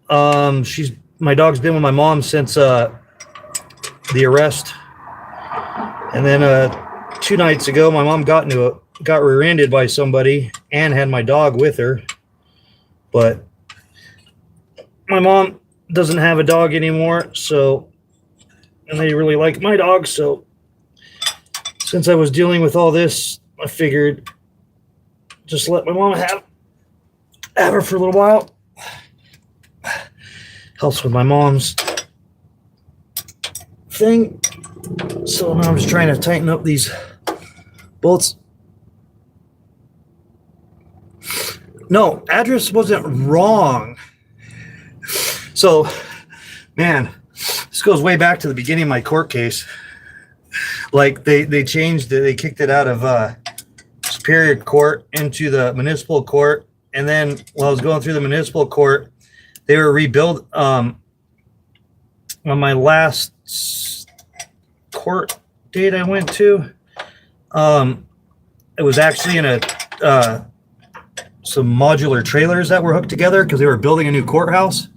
My dog's been with my mom since the arrest. And then 2 nights ago, my mom got into got rear-ended by somebody and had my dog with her. But my mom doesn't have a dog anymore, so, and they really like my dog, so since I was dealing with all this, I figured just let my mom have her for a little while. Helps with my mom's thing. So now I'm just trying to tighten up these bolts. No, address wasn't wrong. So, man, this goes way back to the beginning of my court case. Like they changed it, they kicked it out of Superior Court into the municipal court, and then while I was going through the municipal court, they were rebuilt. On my last court date I went to, it was actually in a some modular trailers that were hooked together because they were building a new courthouse.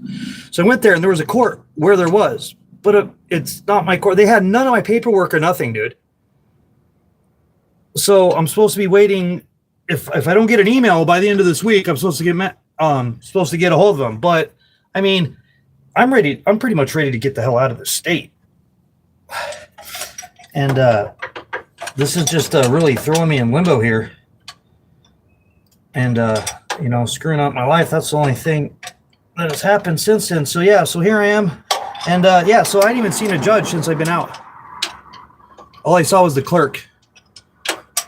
So I went there and there was a court where there was, but it's not my court. They had none of my paperwork or nothing, dude. So I'm supposed to be waiting. If I don't get an email by the end of this week, I'm supposed to get a hold of them. But I mean, I'm ready. I'm pretty much ready to get the hell out of the state. And this is just really throwing me in limbo here. And, screwing up my life. That's the only thing that has happened since then. So, yeah, so here I am. And, so I hadn't even seen a judge since I've been out. All I saw was the clerk.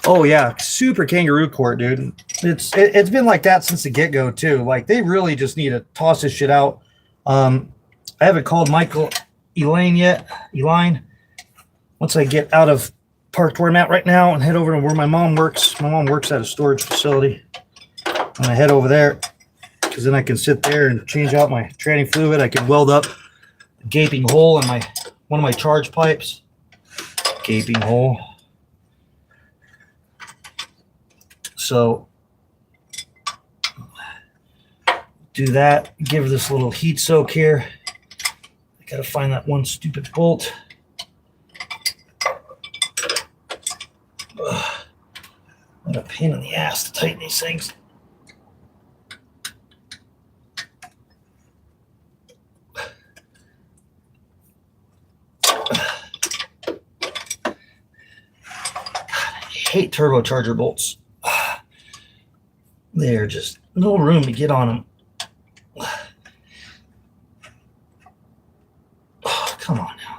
Oh, yeah, super kangaroo court, dude. It's been like that since the get-go, too. Like, they really just need to toss this shit out. I haven't called Elaine yet. Once I get out of parked where I'm at right now and head over to where my mom works. My mom works at a storage facility. I'm going to head over there because then I can sit there and change out my tranny fluid. I can weld up a gaping hole in one of my charge pipes. Gaping hole. So do that. Give this a little heat soak here. I got to find that one stupid bolt. What a pain in the ass to tighten these things. I hate turbocharger bolts. They're just no room to get on them. Oh, come on now.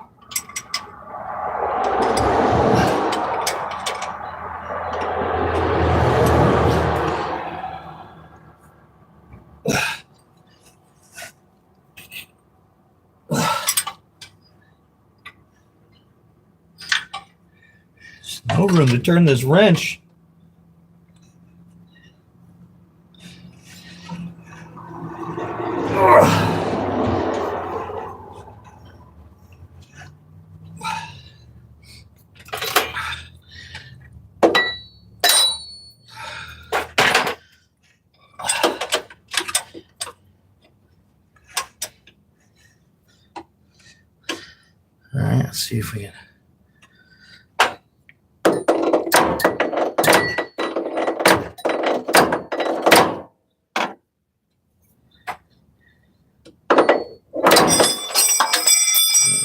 There's no room to turn this wrench. All right, let's see if we can.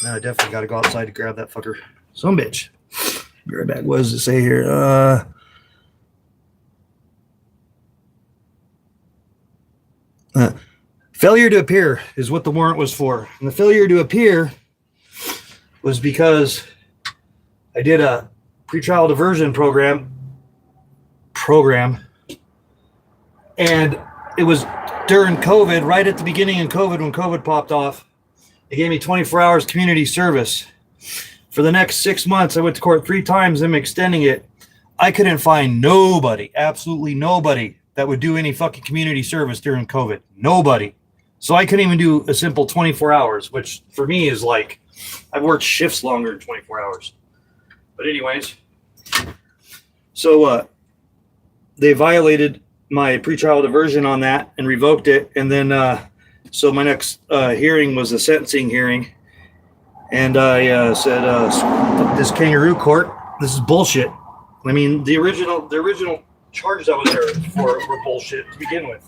Now I definitely got to go outside to grab that fucker. Some bitch. Be right back. What does it say here? Failure to appear is what the warrant was for. And the failure to appear was because I did a pretrial diversion program, and it was during COVID, right at the beginning of COVID, when COVID popped off. They gave me 24 hours community service. For the next 6 months, I went to court 3 times. I'm extending it. I couldn't find nobody, absolutely nobody, that would do any fucking community service during COVID. Nobody. So I couldn't even do a simple 24 hours, which for me is like, I've worked shifts longer than 24 hours. But anyways, so they violated my pretrial diversion on that and revoked it. And then, so my next hearing was a sentencing hearing. And I said, this kangaroo court, this is bullshit. I mean, the original charges that was there for were bullshit to begin with.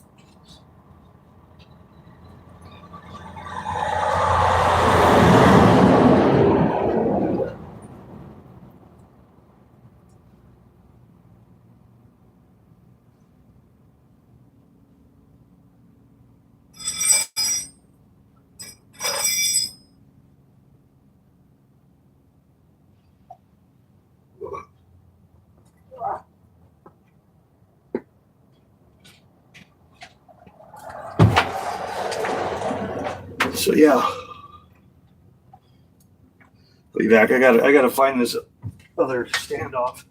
So yeah, I'll be back. I gotta find this other standoff.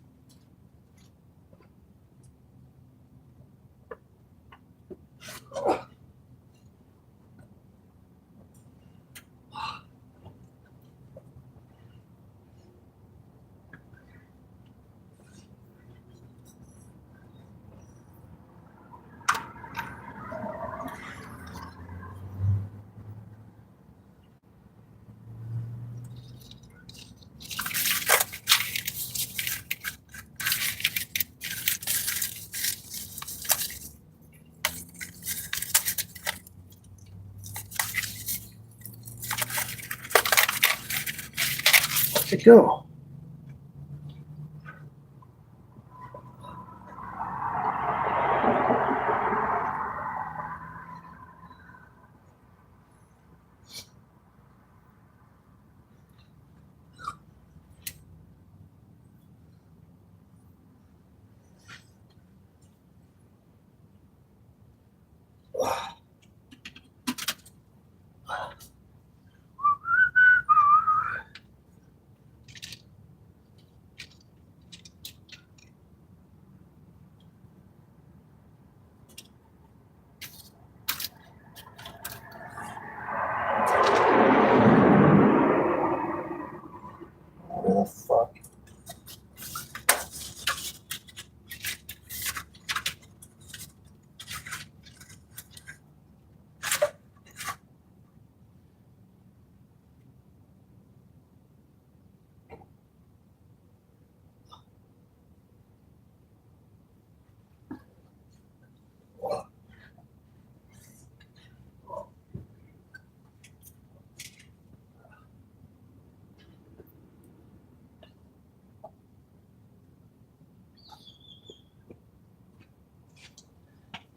Where'd it go? Where the fuck?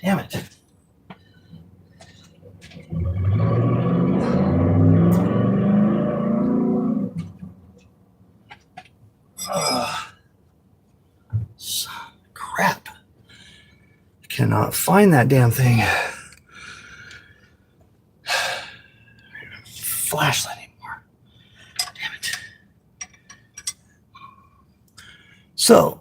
Damn it. Crap. I cannot find that damn thing. Flashlight anymore. Damn it. So,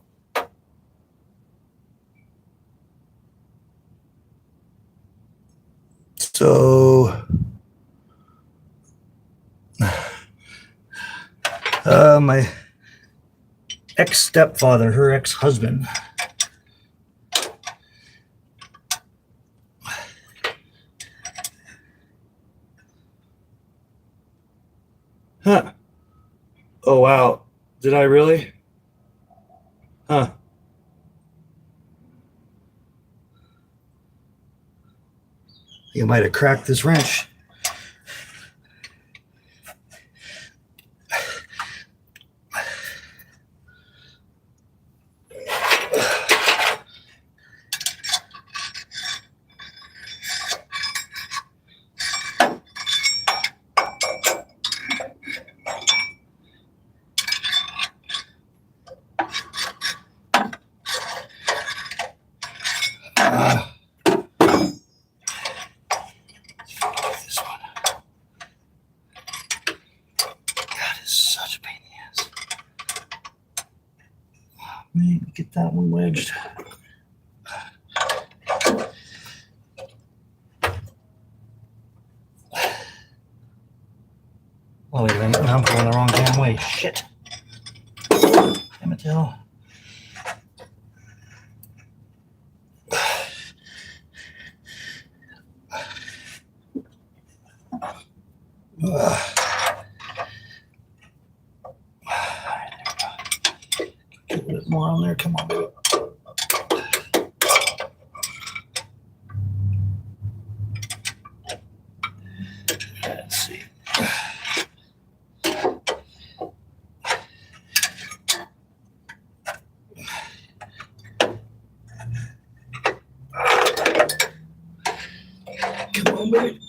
my ex-stepfather, her ex-husband, huh? Oh wow, did I really? Huh? You might have cracked this wrench. Get that one wedged. Oh, wait a minute. I'm going the wrong damn way. Shit. Damn it, hell. Get a bit more on there. Come on, baby.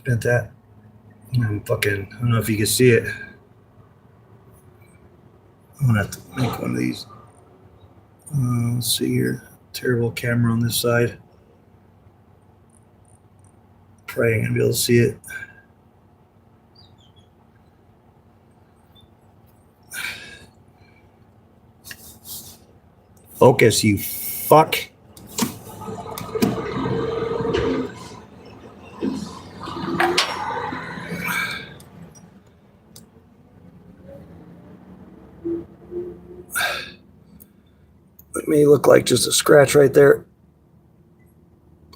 Bent that. I don't know if you can see it. I'm gonna have to make one of these. Let's see here. Terrible camera on this side. Probably ain't gonna be able to see it. Focus, you fuck. It may look like just a scratch right there.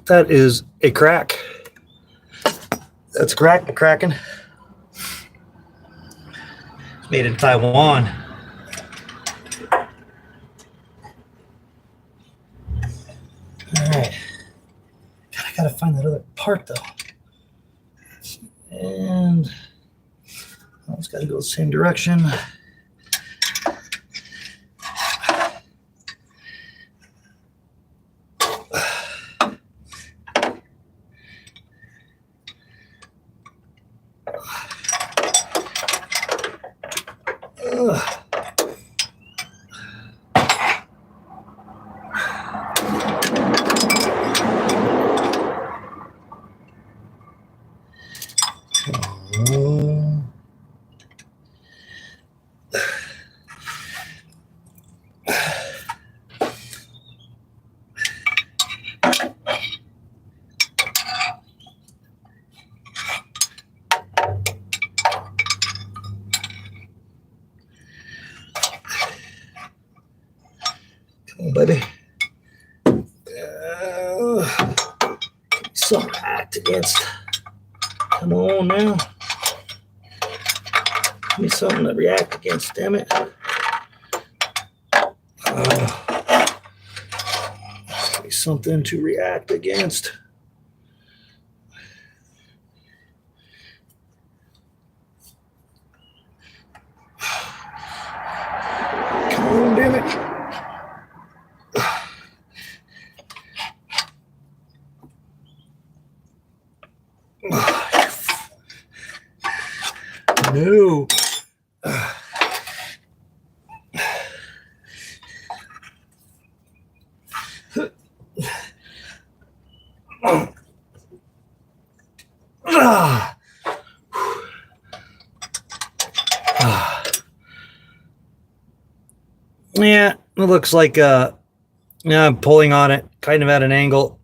That is a crack. That's cracking. It's made in Taiwan. All right. God, I gotta find that other part though. And it's gotta go the same direction. Come on, baby. Something to act against. Come on now. Give me something to react against, damn it. Give me something to react against. Come on, damn it. No. Yeah, it looks like yeah, I'm pulling on it kind of at an angle.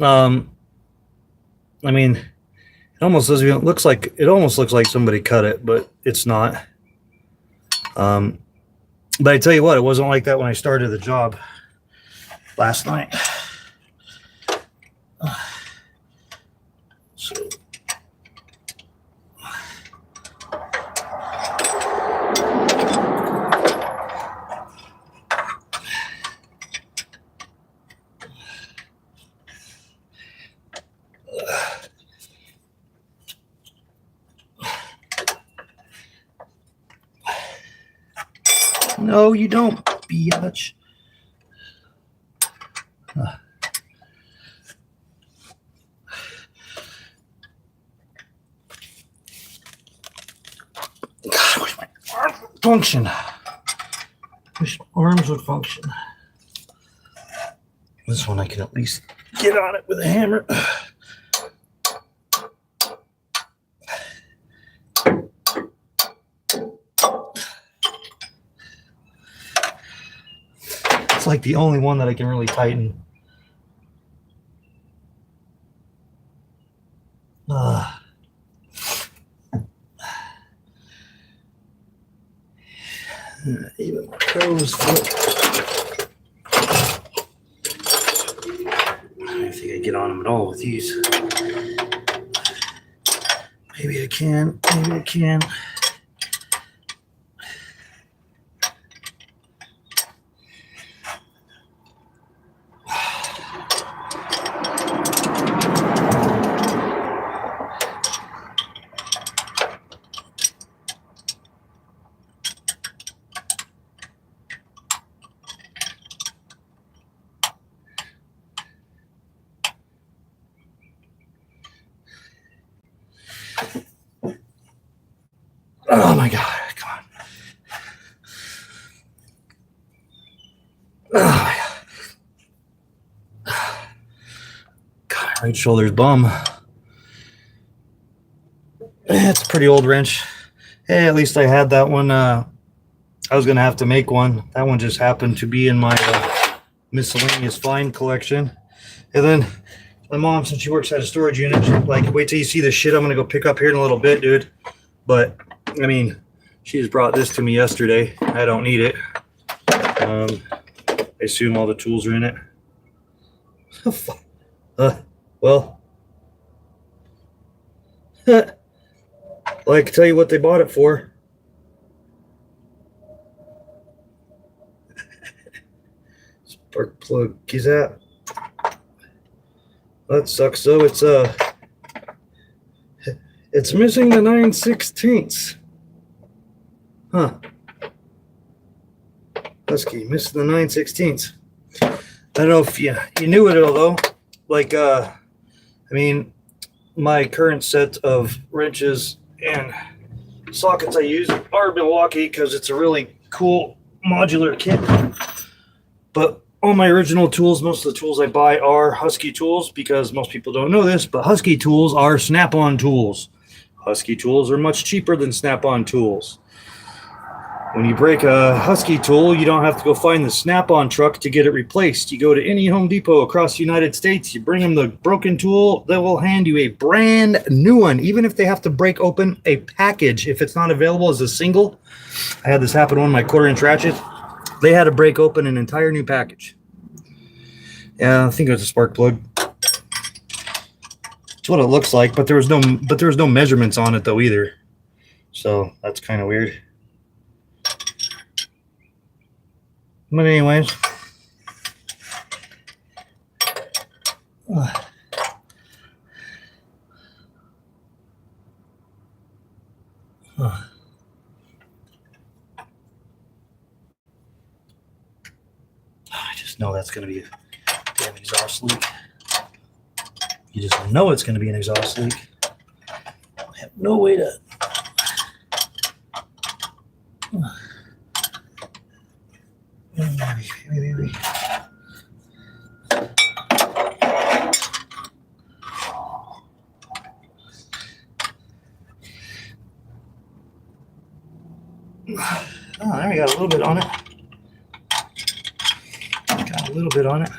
I mean, it almost looks like somebody cut it, but it's not. But I tell you what, it wasn't like that when I started the job last night. So no, you don't, biatch. God, I wish my arms would function. Wish my arms would function. This one I can at least get on it with a hammer. It's like the only one that I can really tighten. Even my toes foot. I don't think I get on them at all with these. Maybe I can. Maybe I can. Right shoulder's bum. It's a pretty old wrench. Hey, at least I had that one. I was going to have to make one. That one just happened to be in my miscellaneous find collection. And then my mom, since she works at a storage unit, she's like, wait till you see the shit I'm going to go pick up here in a little bit, dude. But, I mean, she just brought this to me yesterday. I don't need it. I assume all the tools are in it. Well, well, I can tell you what they bought it for. Spark plug is that? That sucks though. It's missing the 9/16. Huh. Husky missing the 9/16. I don't know if you knew it though. Like I mean, my current set of wrenches and sockets I use are Milwaukee because it's a really cool modular kit. But all my original tools, most of the tools I buy are Husky tools because most people don't know this, but Husky tools are Snap-on tools. Husky tools are much cheaper than Snap-on tools. When you break a Husky tool, you don't have to go find the Snap-on truck to get it replaced. You go to any Home Depot across the United States, you bring them the broken tool, they will hand you a brand new one, even if they have to break open a package. If it's not available as a single, I had this happen on my 1/4-inch ratchet. They had to break open an entire new package. Yeah, I think it was a spark plug. That's what it looks like, but there was no measurements on it though either. So that's kind of weird. But anyways, I just know that's going to be a damn exhaust leak. You just know it's going to be an exhaust leak. I have no way to. Maybe. Oh, there we got a little bit on it. Got a little bit on it.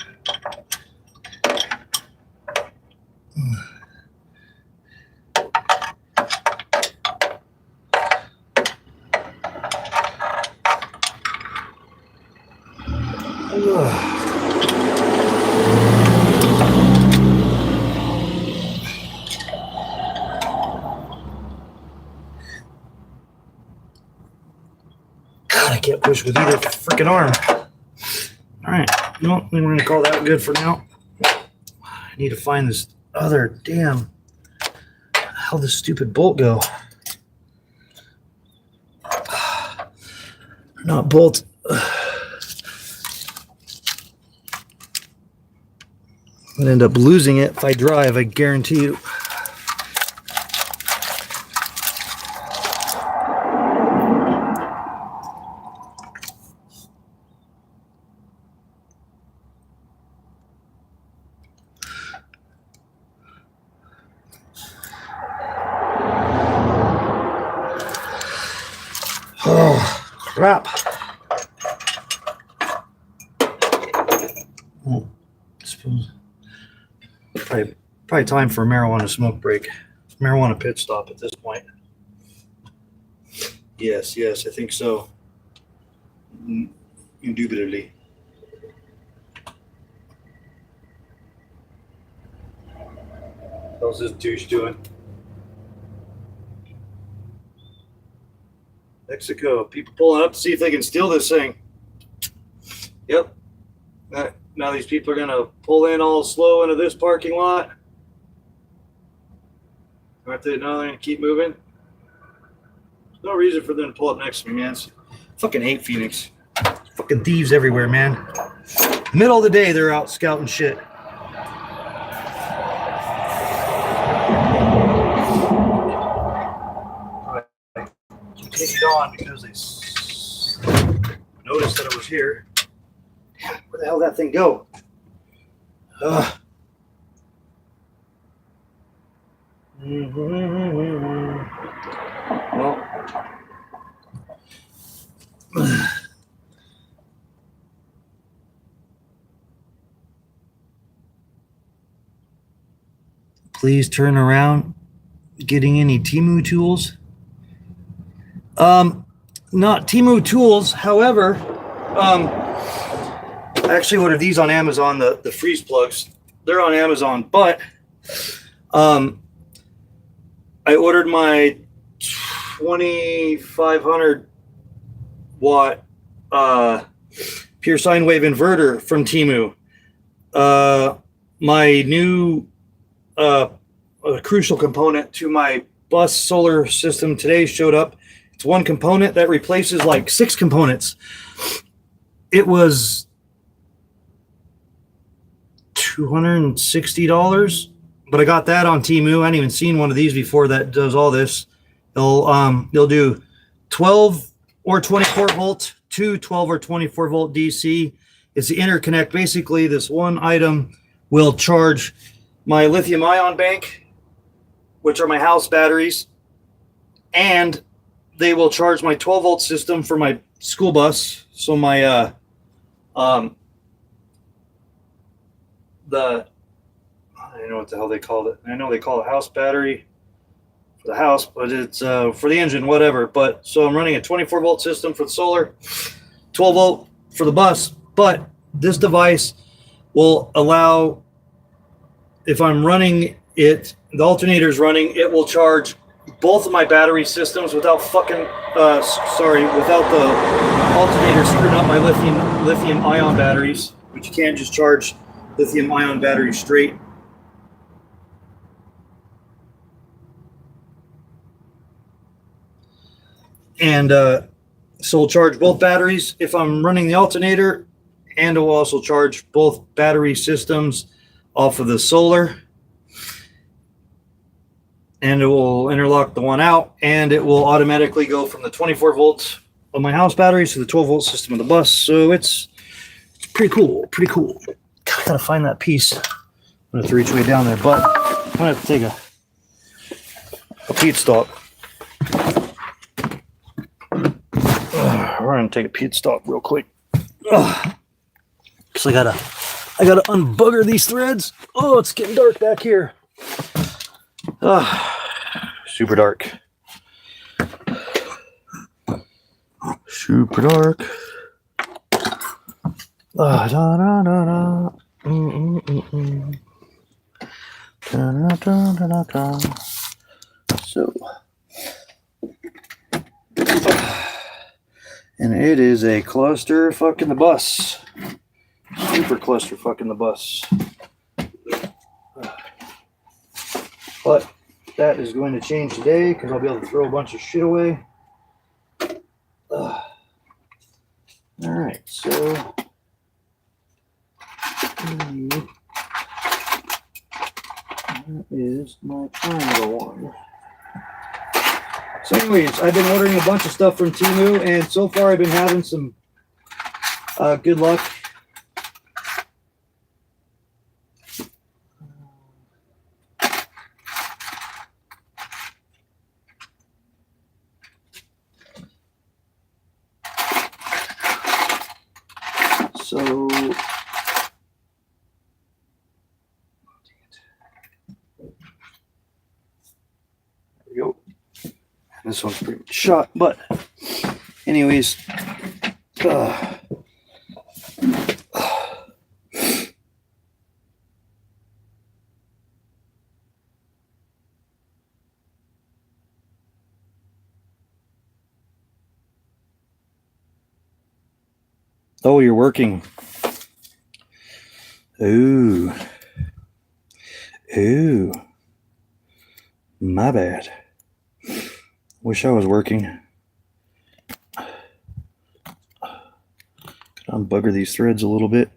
God, I can't push with either freaking arm. All right, well, then we're gonna call that good for now. I need to find this other damn. How does this stupid bolt go? Not bolt. I'm gonna end up losing it if I drive, I guarantee you. Oh, crap. Oh, I suppose. Probably time for a marijuana smoke break. Marijuana pit stop at this point. Yes, I think so. Indubitably. How's this douche doing? Mexico. People pulling up to see if they can steal this thing. Yep. Now these people are going to pull in all slow into this parking lot. Aren't they? Now they're going to keep moving. There's no reason for them to pull up next to me, man. Fucking hate Phoenix. Fucking thieves everywhere, man. Middle of the day, they're out scouting shit. Continued on because they noticed that it was here. Damn, where the hell did that thing go? Well, please turn around. Getting any Temu tools? Not Temu tools. However, I actually ordered these on Amazon. The freeze plugs. They're on Amazon, but I ordered my 2500 watt pure sine wave inverter from Temu. My new a crucial component to my bus solar system today showed up. It's one component that replaces like 6 components. It was $260, but I got that on Temu. I hadn't even seen one of these before that does all this. They'll do 12 or 24 volt to 12 or 24 volt DC. It's the interconnect. Basically, this one item will charge my lithium ion bank, which are my house batteries, and they will charge my 12 volt system for my school bus. So my I don't know what the hell they call it. I know they call it house battery for the house, but it's for the engine, whatever. But so I'm running a 24 volt system for the solar, 12 volt for the bus. But this device will allow, if I'm running it, the alternator's running, it will charge both of my battery systems without without the alternator screwing up my lithium ion batteries, which you can't just charge lithium ion batteries straight. And so it'll charge both batteries if I'm running the alternator, and it will also charge both battery systems off of the solar. And it will interlock the one out, and it will automatically go from the 24 volts of my house batteries to the 12 volt system of the bus. So it's pretty cool. Pretty cool. I gotta find that piece. I'm gonna have to reach way down there, but I'm gonna have to take a Pete stop. We're gonna take a Pete stop real quick. Cause I gotta unbugger these threads. Oh, it's getting dark back here. Super dark. Super dark. Da, da, da, da. Da, da, da, da, da. So, and it is a cluster fucking the bus. Super cluster fucking the bus. But that is going to change today because I'll be able to throw a bunch of shit away. All right, so that is my triangle one. So anyways, I've been ordering a bunch of stuff from Temu, and so far I've been having some good luck. So, there we go. This one's pretty much shot, but anyways, oh, you're working. Ooh. Ooh. My bad. Wish I was working. Could unbugger these threads a little bit.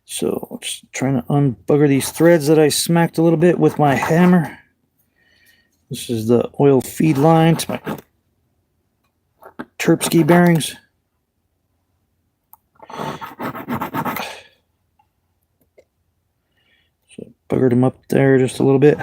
So just trying to unbugger these threads that I smacked a little bit with my hammer. This is the oil feed line to my Terpsky bearings. So buggered them up there just a little bit.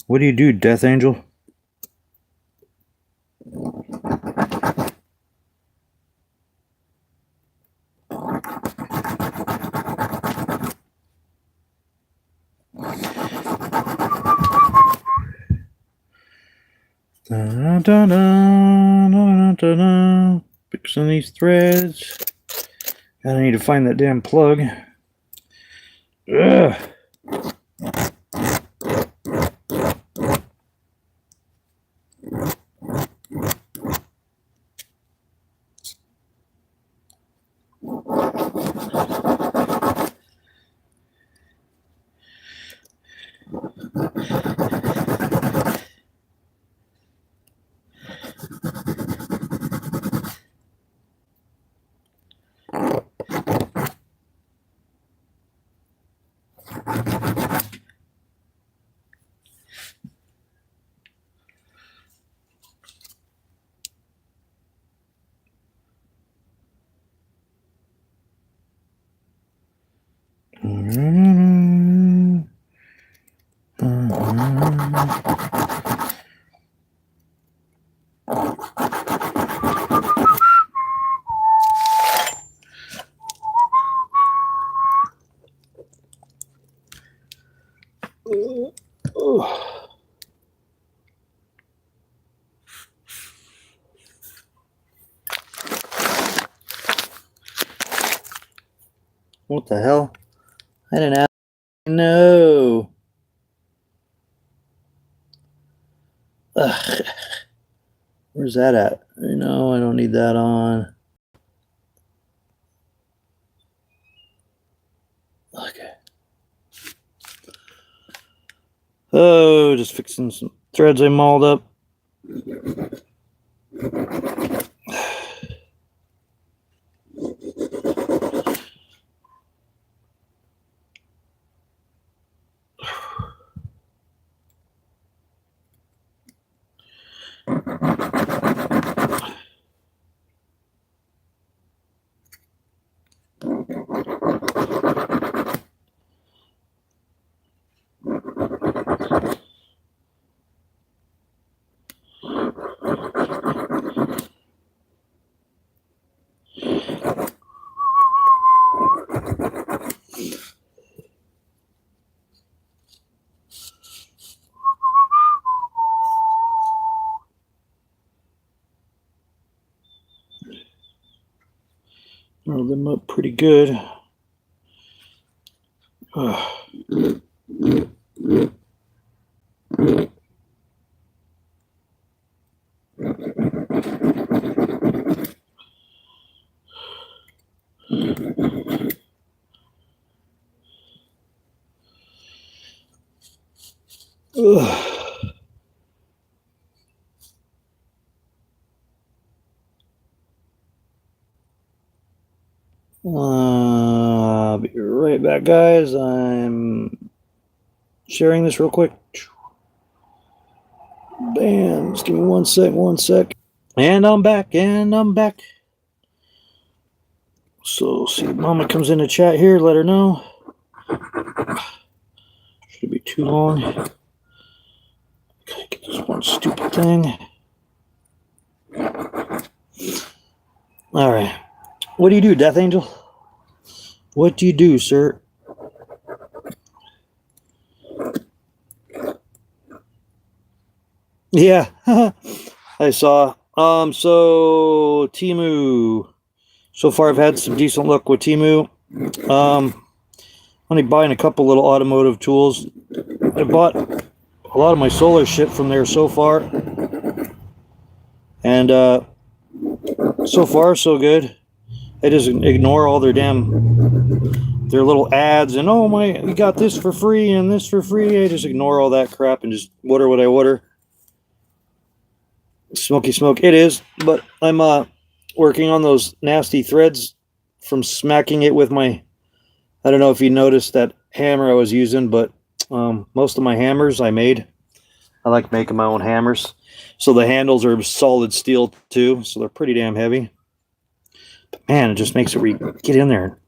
What do you do, Death Angel? Fixing these threads. I need to find that damn plug. Ugh. What the hell? I didn't know. Ugh. Where's that at? No, I don't need that on. Okay. Oh, just fixing some threads I mauled up. Roll them up pretty good. I'll be right back, guys. I'm sharing this real quick. Bam. Just give me 1 sec. And I'm back. So, see if Mama comes in the chat here, let her know. Should be too long. Okay, get this one stupid thing. Alright. What do you do, Death Angel? What do you do, sir? Yeah, I saw. So Timu, So far, I've had some decent luck with Temu. Only buying a couple little automotive tools. I bought a lot of my solar shit from there so far. And so far, so good. I just ignore all their little ads and, oh my, you got this for free and this for free. I just ignore all that crap and just order what I order. Smoky smoke, it is, but I'm working on those nasty threads from smacking it with my, I don't know if you noticed that hammer I was using, but most of my hammers I made. I like making my own hammers. So the handles are solid steel too, so they're pretty damn heavy. But man, it just makes it where you get in there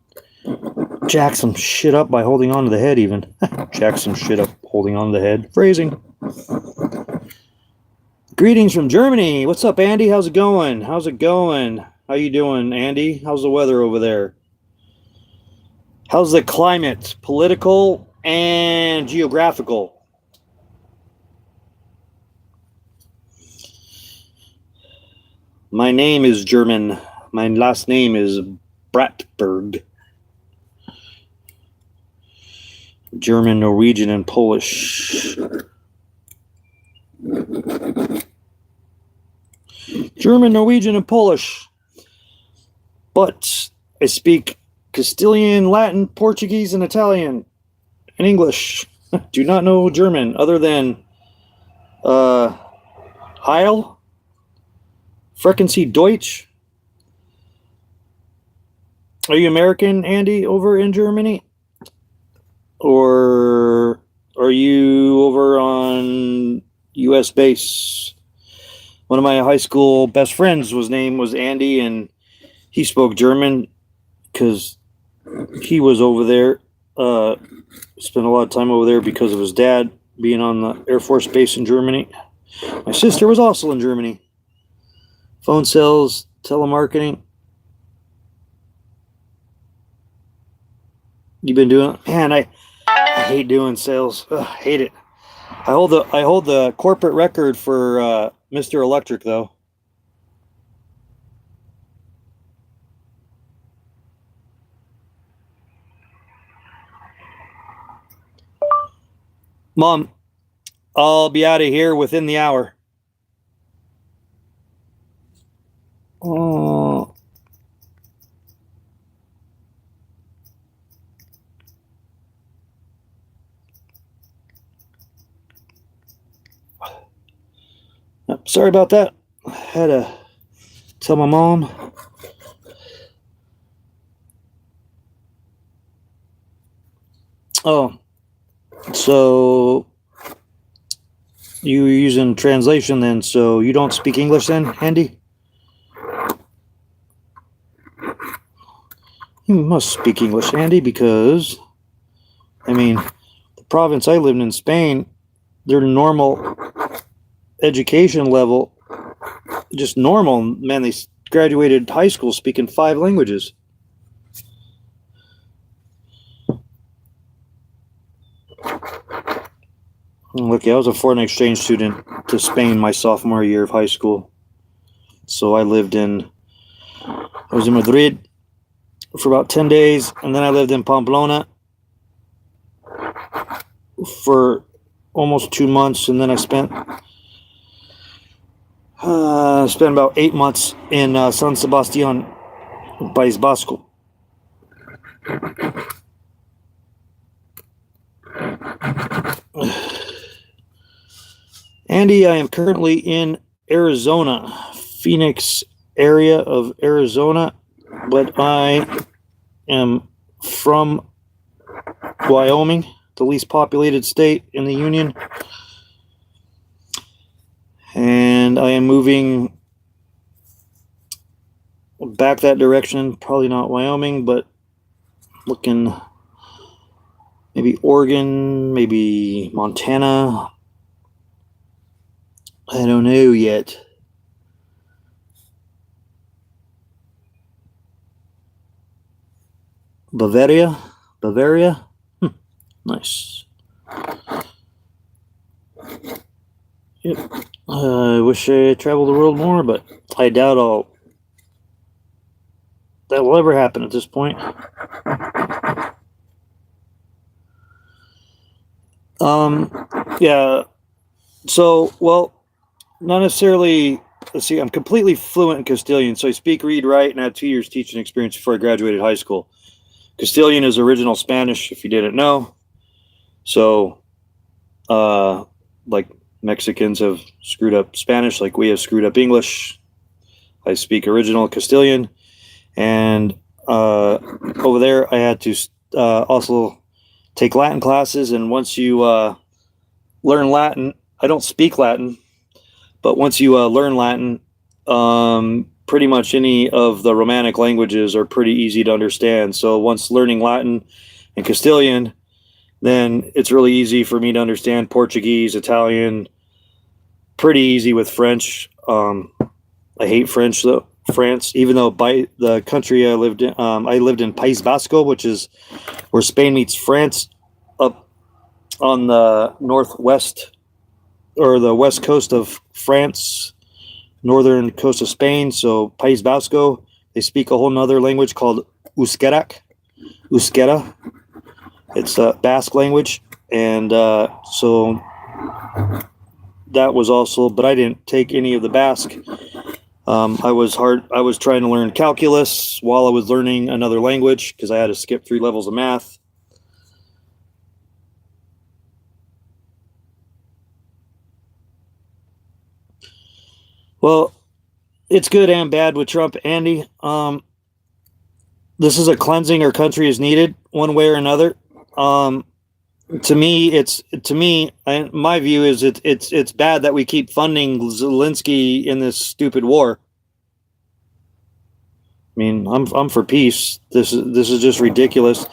and jack some shit up by holding on to the head even. Jack some shit up holding on to the head. Phrasing. Greetings from Germany. What's up, Andy? How's it going? How's it going? How you doing, Andy? How's the weather over there? How's the climate? Political and geographical. My name is German. My last name is Bratberg. German, Norwegian, and Polish. German, Norwegian, and Polish. But I speak Castilian, Latin, Portuguese, and Italian, and English. Do not know German other than Heil, Frecken Sie Deutsch. Are you American, Andy, over in Germany? Or are you over on U.S. base? One of my high school best friends, his name was Andy, and he spoke German because he was over there. Spent a lot of time over there because of his dad being on the Air Force base in Germany. My sister was also in Germany. Phone sales, telemarketing. You've been doing it? Man, I hate doing sales. Ugh, hate it. I hold the corporate record for Mr. Electric though. Mom, I'll be out of here within the hour. Oh. Sorry about that. I had to tell my mom. Oh, so you were using translation then, so you don't speak English then, Andy? You must speak English, Andy, because, I mean, the province I lived in Spain, their normal education level, just normal, man, they graduated high school speaking 5 languages. Look, I was a foreign exchange student to Spain my sophomore year of high school. So I was in Madrid for about 10 days, and then I lived in Pamplona for almost 2 months, and then I spent about 8 months in San Sebastian, País Vasco. Andy, I am currently in Arizona, Phoenix area of Arizona, but I am from Wyoming, the least populated state in the Union. And I am moving back that direction, probably not Wyoming, but looking maybe Oregon, maybe Montana. I don't know yet. Bavaria? Nice. Yep. I wish I traveled the world more, but I doubt that will ever happen at this point. Yeah. So, well, not necessarily. Let's see. I'm completely fluent in Castilian, so I speak, read, write, and I had 2 years teaching experience before I graduated high school. Castilian is original Spanish, if you didn't know. So, like Mexicans have screwed up Spanish, like we have screwed up English. I speak original Castilian, and over there I had to also take Latin classes. And once you learn Latin, I don't speak Latin, but once you learn Latin, pretty much any of the Romanic languages are pretty easy to understand. So once learning Latin and Castilian, then it's really easy for me to understand Portuguese, Italian, pretty easy with French. I hate French though. France, even though by the country I lived in País Vasco, which is where Spain meets France, up on the northwest or the west coast of France, northern coast of Spain. So País Vasco, they speak a whole nother language called Euskera. It's a Basque language, and so that was also. But I didn't take any of the Basque. I was trying to learn calculus while I was learning another language because I had to skip 3 levels of math. Well, it's good and bad with Trump, Andy. This is a cleansing our country is needed one way or another. To me, my view is it's bad that we keep funding Zelensky in this stupid war. I mean, I'm for peace. This is just ridiculous.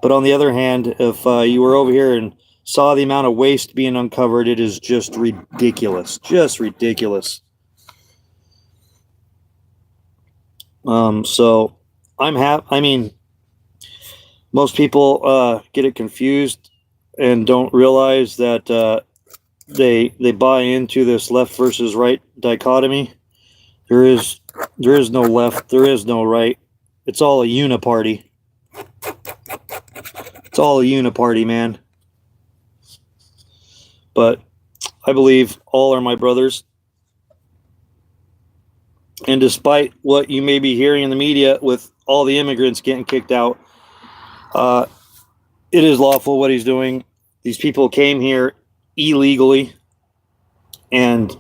But on the other hand, if you were over here and saw the amount of waste being uncovered, it is just ridiculous. Just ridiculous. So I'm happy. I mean, most people get it confused and don't realize that they buy into this left versus right dichotomy. There is no left, there is no right. It's all a uniparty. It's all a uniparty, man. But I believe all are my brothers. And despite what you may be hearing in the media with all the immigrants getting kicked out, it is lawful what he's doing. These people came here illegally, and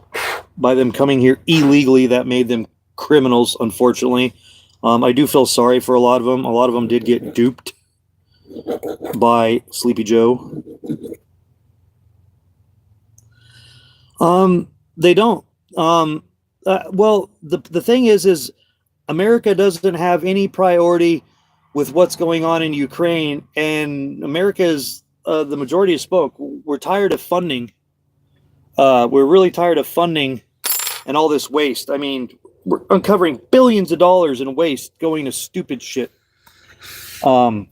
by them coming here illegally, that made them criminals, unfortunately. I do feel sorry for a lot of them. A lot of them did get duped by Sleepy Joe. They don't. Well, the thing is America doesn't have any priority with what's going on in Ukraine, and America is the majority has spoke. We're tired of funding. We're really tired of funding and all this waste. I mean, we're uncovering billions of dollars in waste going to stupid shit. $50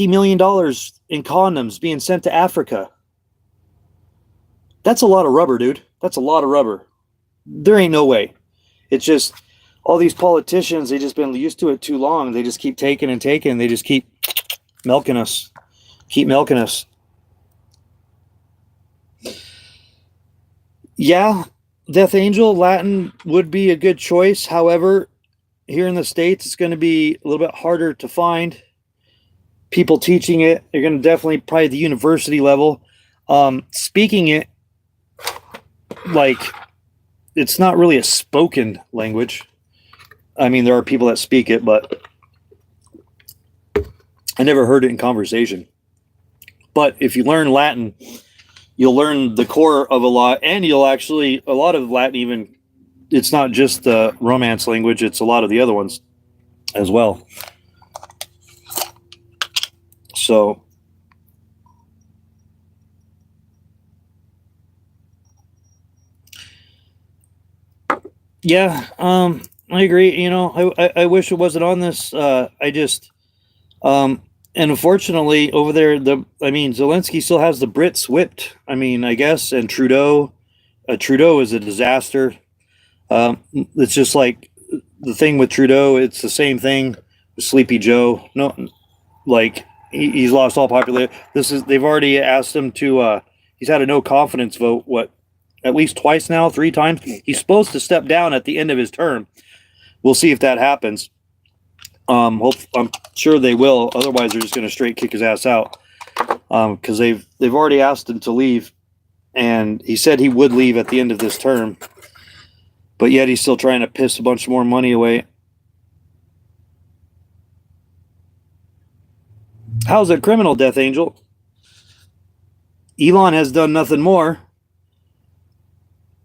million in condoms being sent to Africa. That's a lot of rubber, dude. That's a lot of rubber. There ain't no way. It's just all these politicians, they just been used to it too long. They just keep taking and taking. They just keep milking us. Keep milking us. Yeah, Death Angel, Latin would be a good choice. However, here in the States, it's going to be a little bit harder to find people teaching it. They're going to definitely probably the university level. Speaking it, like, it's not really a spoken language. I mean, there are people that speak it, but I never heard it in conversation. But if you learn Latin, you'll learn the core of a lot, and you'll actually, a lot of Latin even, it's not just the Romance language, it's a lot of the other ones as well. So, yeah, I agree. I wish it wasn't on this. And unfortunately, over there, Zelensky still has the Brits whipped. I mean, I guess, and Trudeau is a disaster. It's just like the thing with Trudeau, it's the same thing with Sleepy Joe. No, like he's lost all popularity. They've already asked him to. He's had a no confidence vote. What, at least twice now, 3 times. He's supposed to step down at the end of his term. We'll see if that happens. I'm sure they will. Otherwise, they're just going to straight kick his ass out. Because they've already asked him to leave, and he said he would leave at the end of this term. But yet he's still trying to piss a bunch more money away. How's a criminal, Death Angel? Elon has done nothing more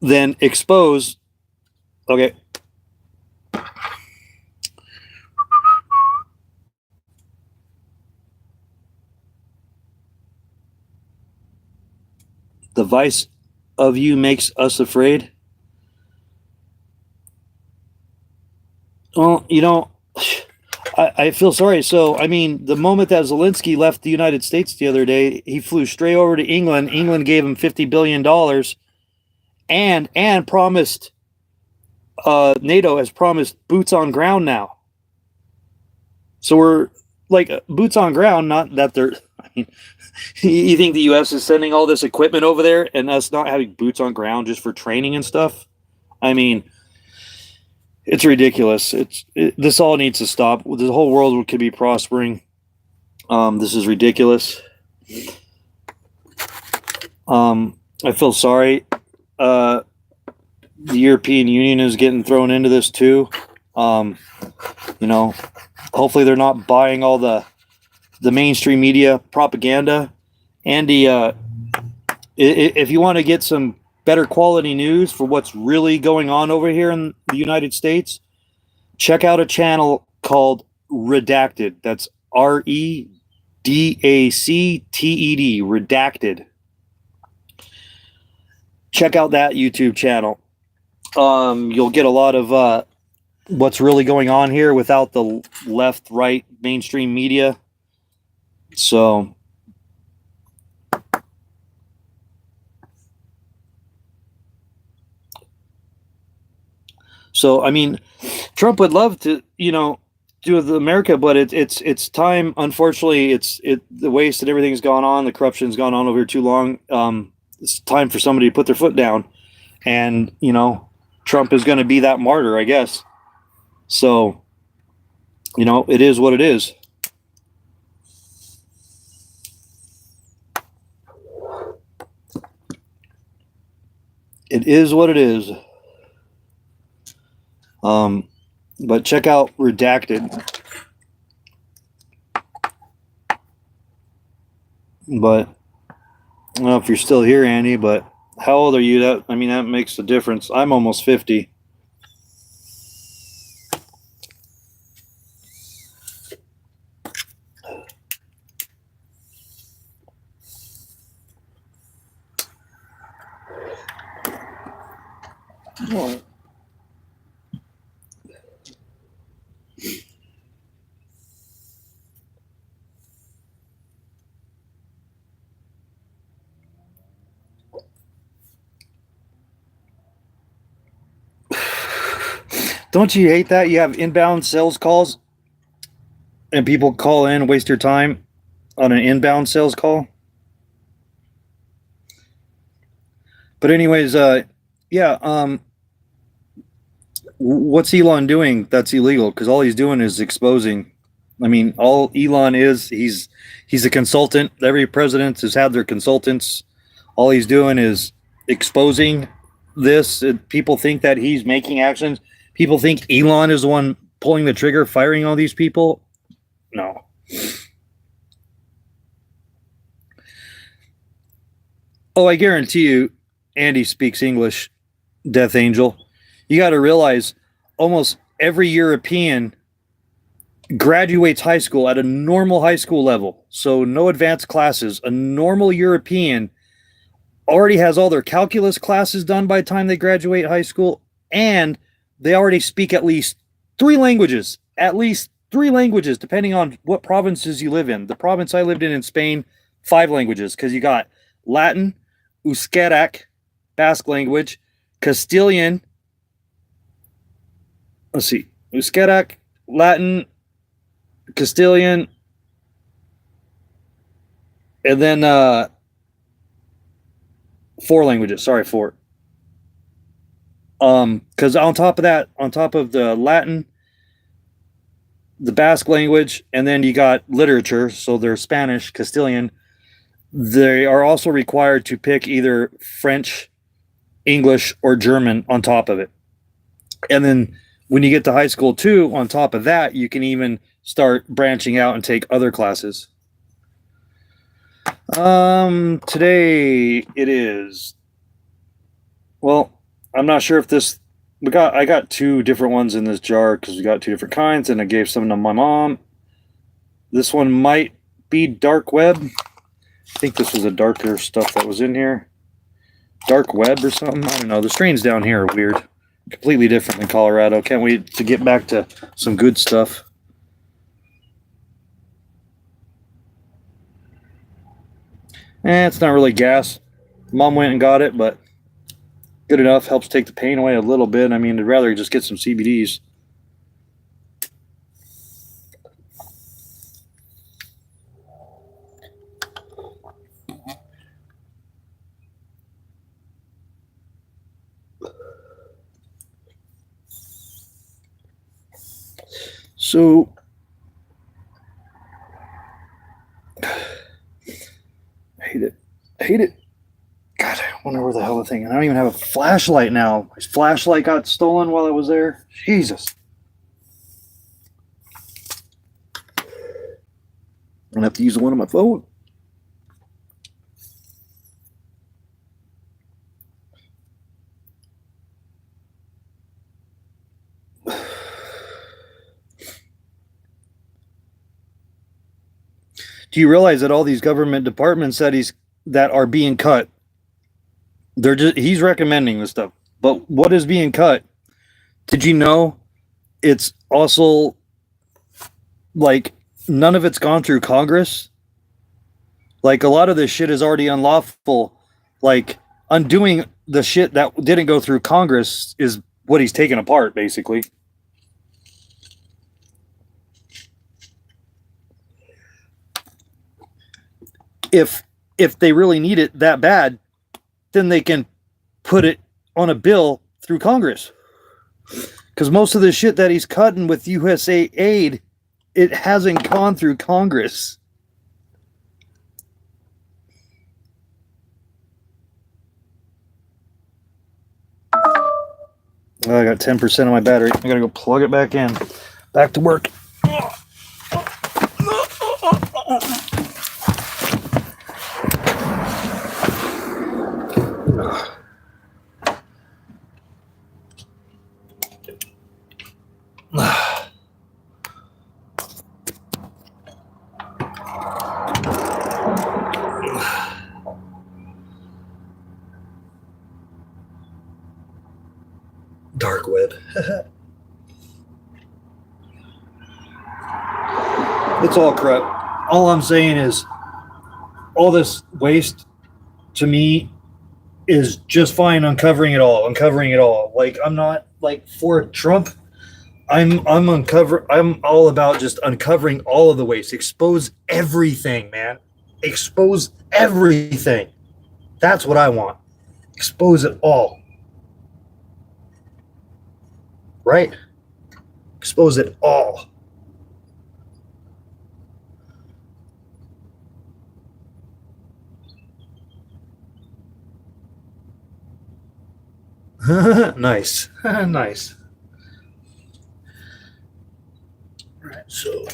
than expose. Okay. The vice of you makes us afraid. Well, I feel sorry. So, I mean, the moment that Zelensky left the United States the other day, he flew straight over to England. England gave him $50 billion and promised, NATO has promised boots on ground now. So we're like boots on ground, not that they're, I mean, you think the U.S. is sending all this equipment over there and us not having boots on ground just for training and stuff? I mean, it's ridiculous. This all needs to stop. The whole world could be prospering. This is ridiculous. I feel sorry. The European Union is getting thrown into this too. Hopefully they're not buying all the mainstream media propaganda. Andy, if you want to get some better quality news for what's really going on over here in the United States, check out a channel called Redacted. That's REDACTED. Redacted. Check out that YouTube channel. You'll get a lot of what's really going on here without the left, right, mainstream media. So I mean, Trump would love to, do with America, but it's time. Unfortunately, the waste and everything's gone on. The corruption's gone on over here too long. It's time for somebody to put their foot down, and Trump is going to be that martyr, I guess. So, it is what it is. It is what it is. But check out Redacted. But I don't know if you're still here, Andy, but how old are you? That makes a difference. I'm almost 50. Oh. Don't you hate that? You have inbound sales calls and people call in and waste your time on an inbound sales call. But anyways, what's Elon doing that's illegal? Because all he's doing is exposing. I mean, all Elon is, he's a consultant. Every president has had their consultants. All he's doing is exposing this. People think that he's making actions. People think Elon is the one pulling the trigger, firing all these people. No. Oh, I guarantee you, Andy speaks English, Death Angel. You got to realize almost every European graduates high school at a normal high school level. So no advanced classes. A normal European already has all their calculus classes done by the time they graduate high school, and they already speak at least 3 languages. At least 3 languages, depending on what provinces you live in. The province I lived in Spain, 5 languages, because you got Latin, Euskera, Basque language, Castilian. Let's see. Uskerak, Latin, Castilian, and then 4 languages. Sorry, 4. Because on top of that, on top of the Latin, the Basque language, and then you got literature, so there's Spanish, Castilian. They are also required to pick either French, English, or German on top of it. And then when you get to high school too, on top of that, you can even start branching out and take other classes. Today it is, well, I'm not sure if this, I got 2 different ones in this jar because we got 2 different kinds, and I gave some to my mom. This one might be dark web. I think this was a darker stuff that was in here. Dark web or something. I don't know. The strains down here are weird. Completely different than Colorado. Can't wait to get back to some good stuff. It's not really gas. Mom went and got it, but good enough. Helps take the pain away a little bit. I mean, I'd rather just get some CBDs. So, I hate it. I hate it. God, I wonder where the hell the thing. I don't even have a flashlight now. My flashlight got stolen while I was there. Jesus. I'm gonna have to use the one on my phone. Do you realize that all these government departments that are being cut, he's recommending this stuff, but what is being cut? Did you know it's also like none of it's gone through Congress? Like a lot of this shit is already unlawful. Like undoing the shit that didn't go through Congress is what he's taking apart, basically. If they really need it that bad, then they can put it on a bill through Congress. Because most of the shit that he's cutting with USA aid, it hasn't gone through Congress. Oh, I got 10% of my battery. I gotta go plug it back in. Back to work. Dark web. It's all crap. All I'm saying is all this waste to me is just fine uncovering it all. Like I'm not like for Trump. I'm all about just uncovering all of the waste. Expose everything, man. Expose everything. That's what I want. Expose it all. Right? Expose it all. Nice. Nice. All right, so.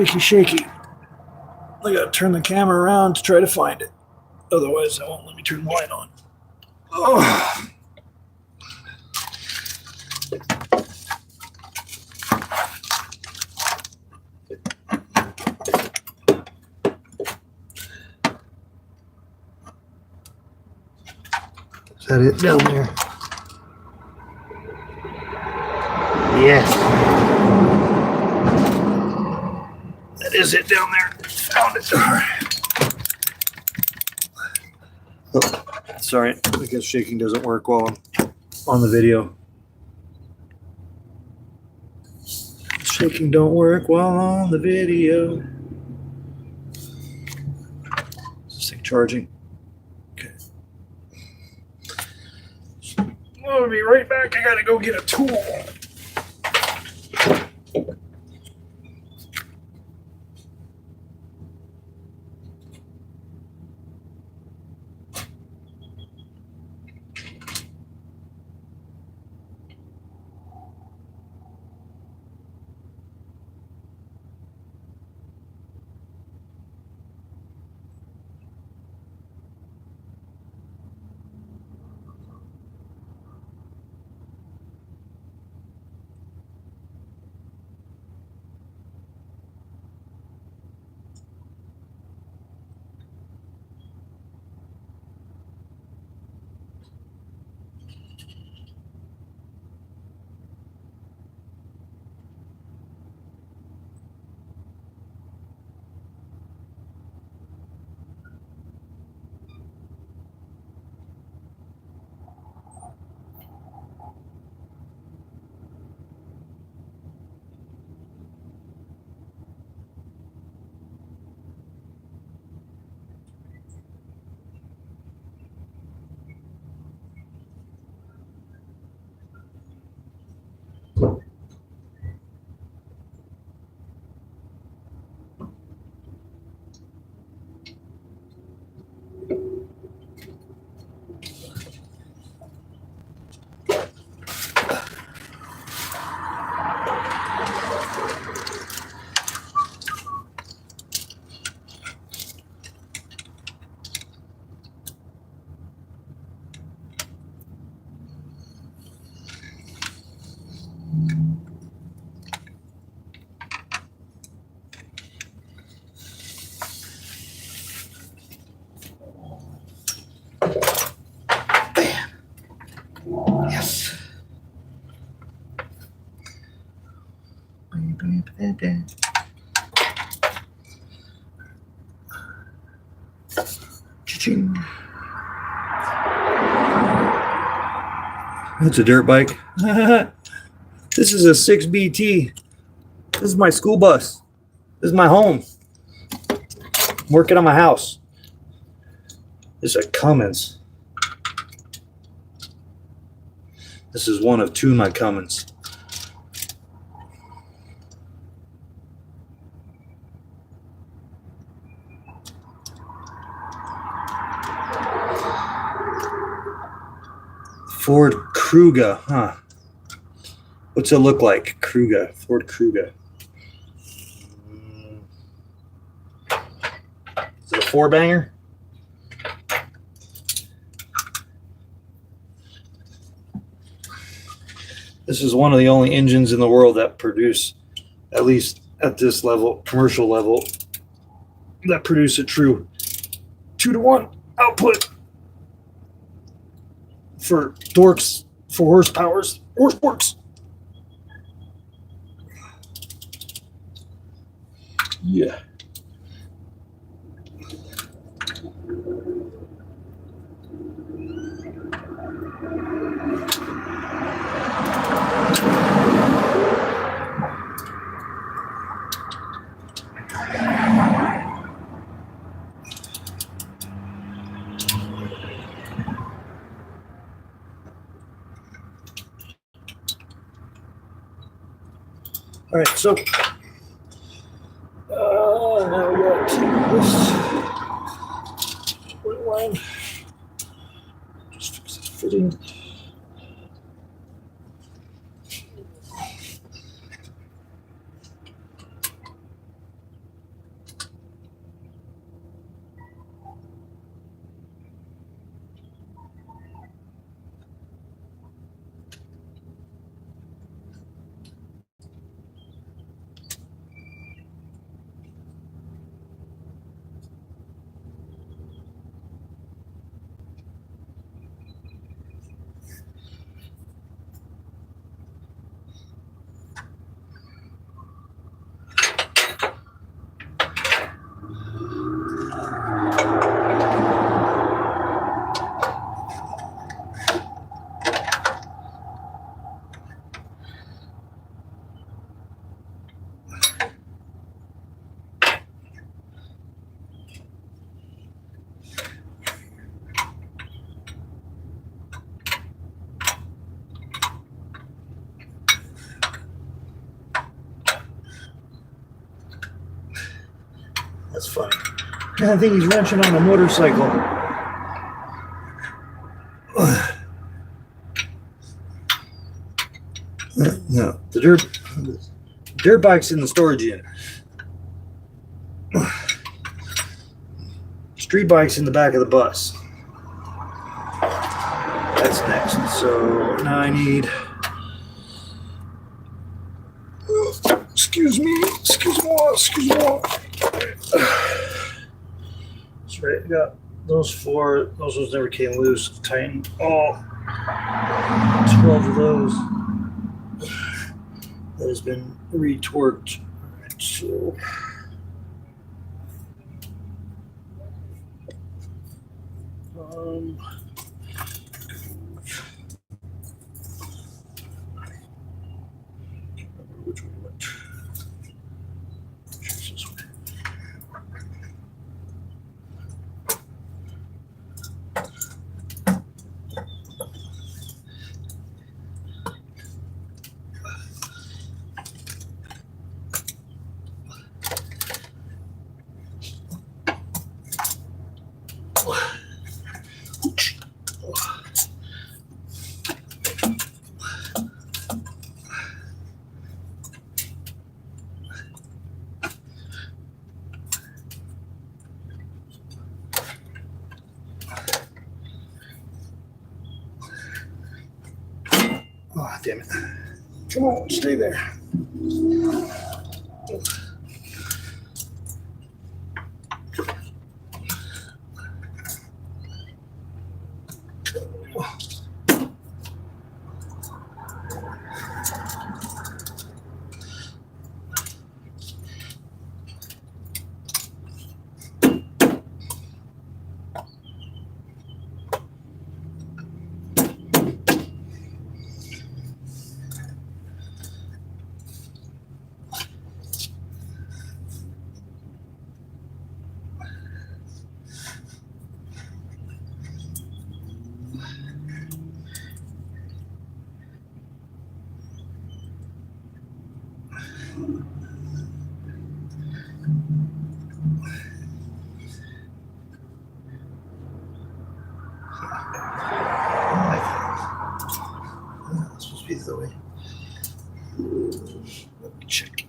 shaky, shaky. I gotta turn the camera around to try to find it. Otherwise, it won't let me turn the light on. Oh. Is that it down there? Yes. That is it down there. Found it. All right. Oh, sorry. I guess shaking doesn't work while I'm on the video. Shaking don't work while on the video. Is this thing charging? Okay. I'll be right back. I gotta go get a tool. Yes. Cha-ching. That's a dirt bike. This is a 6BT. This is my school bus. This is my home. I'm working on my house. This is a Cummins. This is one of two of my Cummins. Ford Kruger, huh? What's it look like? Kruger, Ford Kruger. Is it a four-banger? This is one of the only engines in the world that produce, at least at this level, commercial level, that produce a true 2-to-1 output for torques, for horseworks. Yeah. All right, so now we got this white line. Just fix this fitting. That's funny. I think he's wrenching on a motorcycle. No, the dirt bike's in the storage unit. Street bike's in the back of the bus. That's next. So now I need. Excuse me. Excuse me. That's right. I got those 4. Those ones never came loose. Tighten all 12 of those. That has been retorqued. All right, so. Which way went? This way. Oh, damn it. Come on, stay there. That's supposed to be the way. Let me check.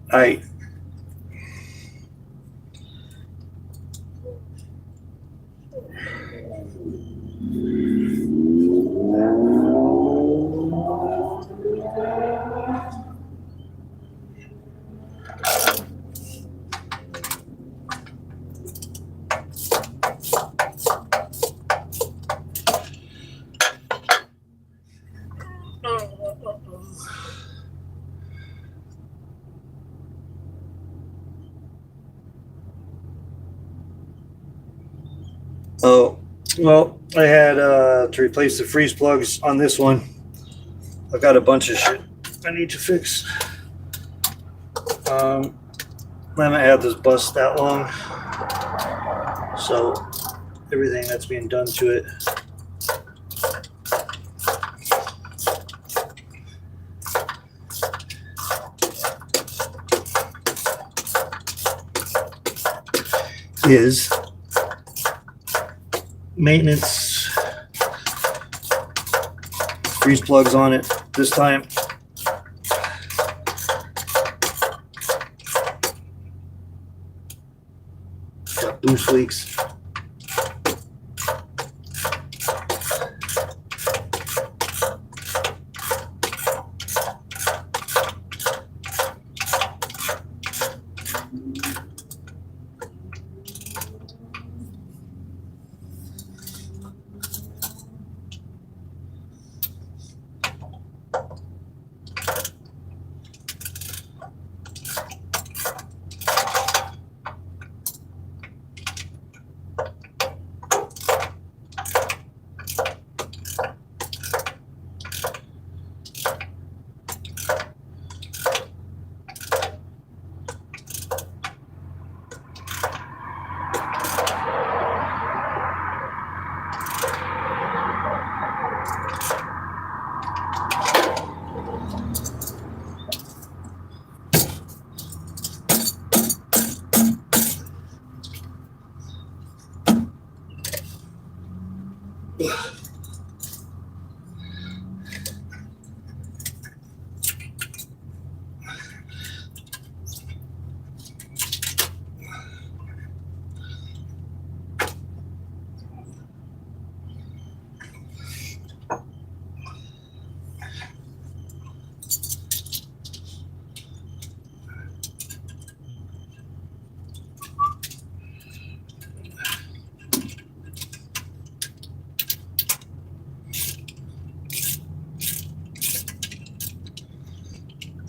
I Oh, well, I had to replace the freeze plugs on this one. I've got a bunch of shit I need to fix. I haven't had this bus that long, so everything that's being done to it. Is maintenance, grease plugs on it this time. Got boost leaks.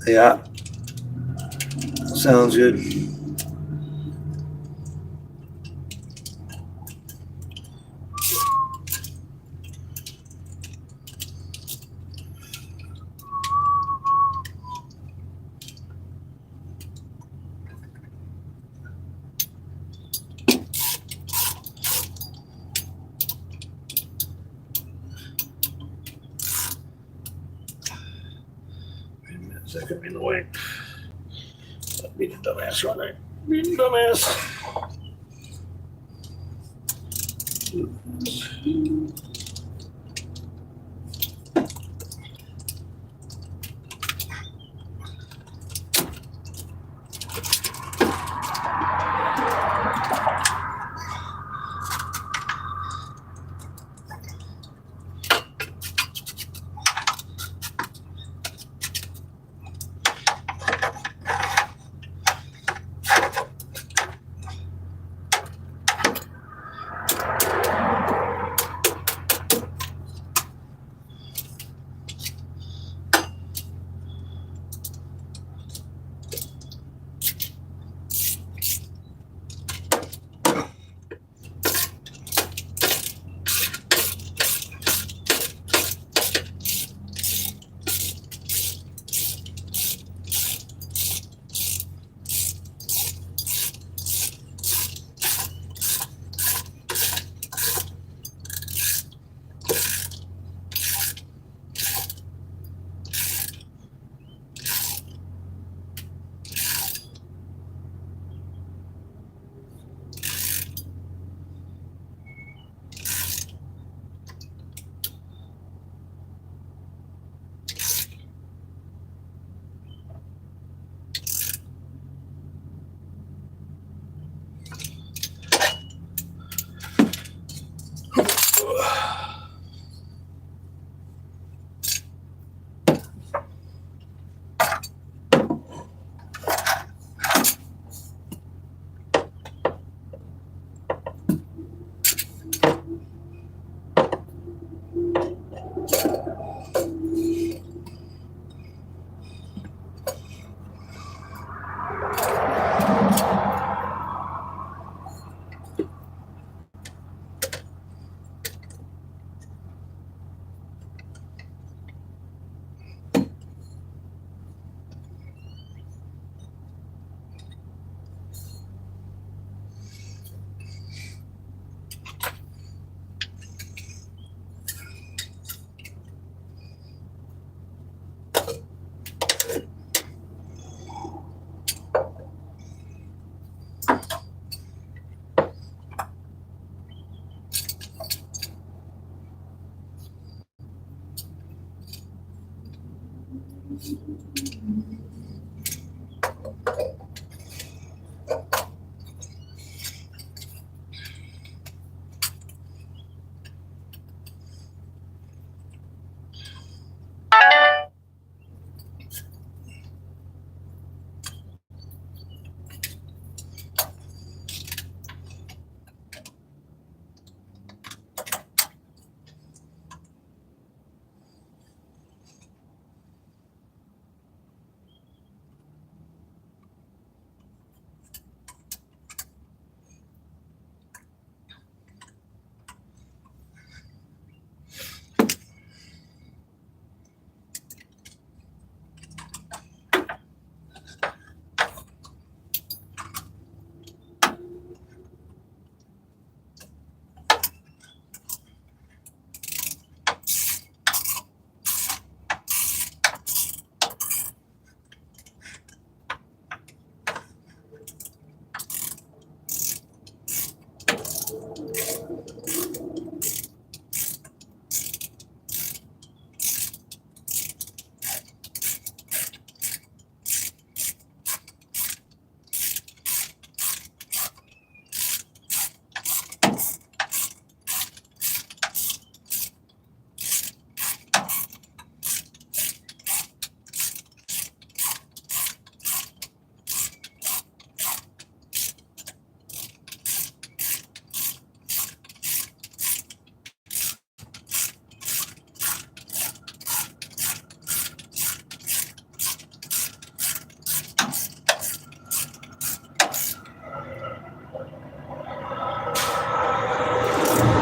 Yeah, sounds good. Is that gonna be in the way? Being a dumbass, right? Being a dumbass.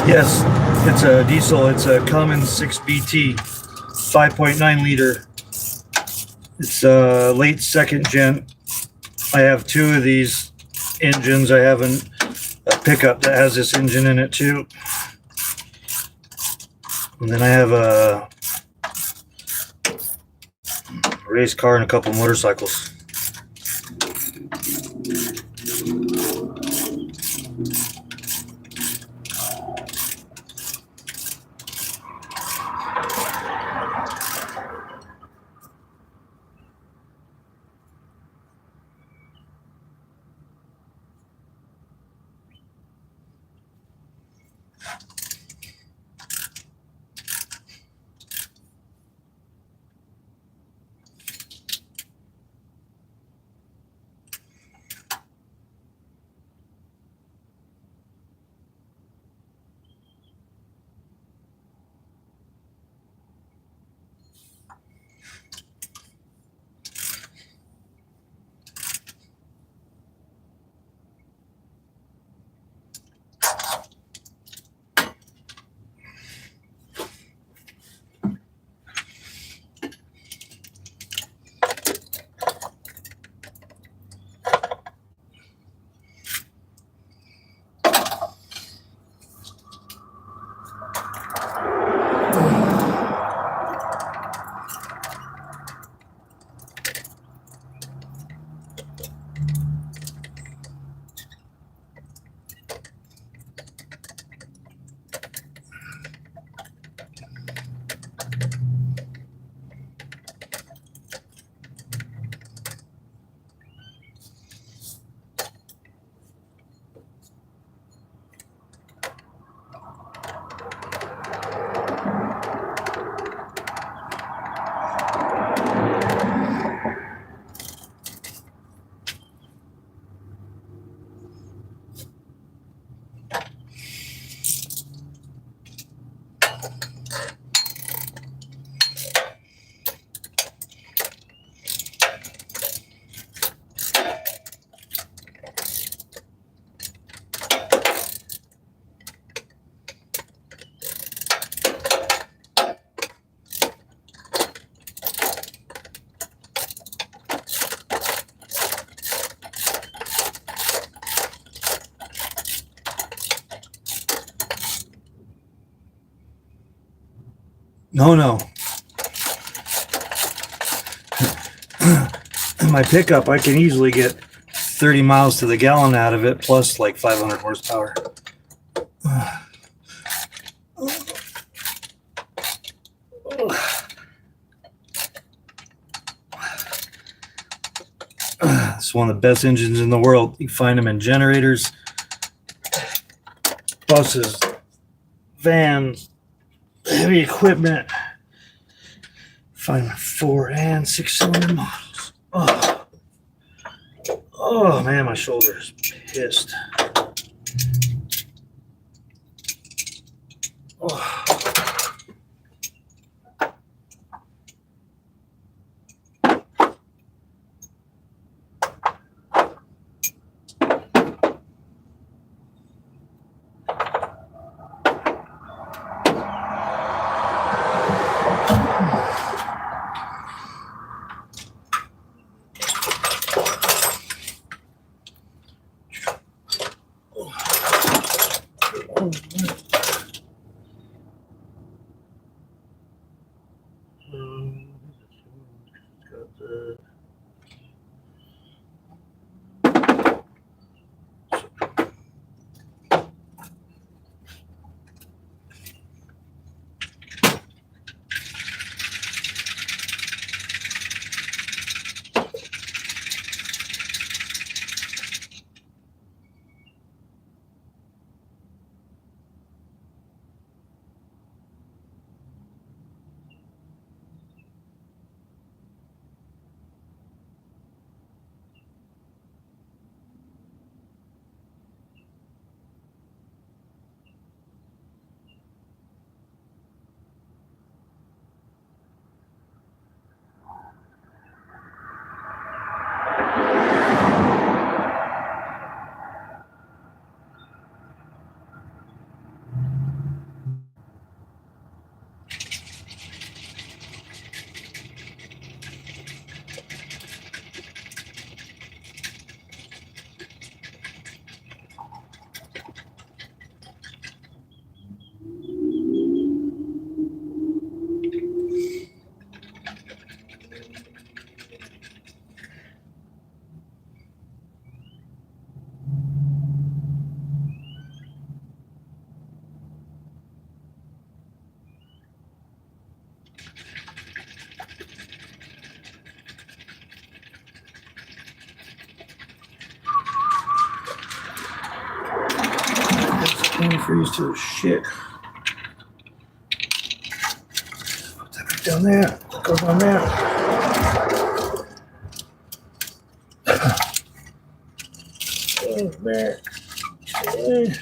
Yes, it's a diesel. It's a Cummins 6BT, 5.9 liter. It's a late second gen. I have two of these engines. I have a pickup that has this engine in it too. And then I have a race car and a couple motorcycles. No. My pickup, I can easily get 30 miles to the gallon out of it, plus like 500 horsepower. It's one of the best engines in the world. You find them in generators, buses, vans, heavy equipment. Find 4 and 6 cylinder models. Oh man, my shoulder is pissed. Oh. antifreeze too. Shit. Put that back down there. That goes on there. Back. Okay.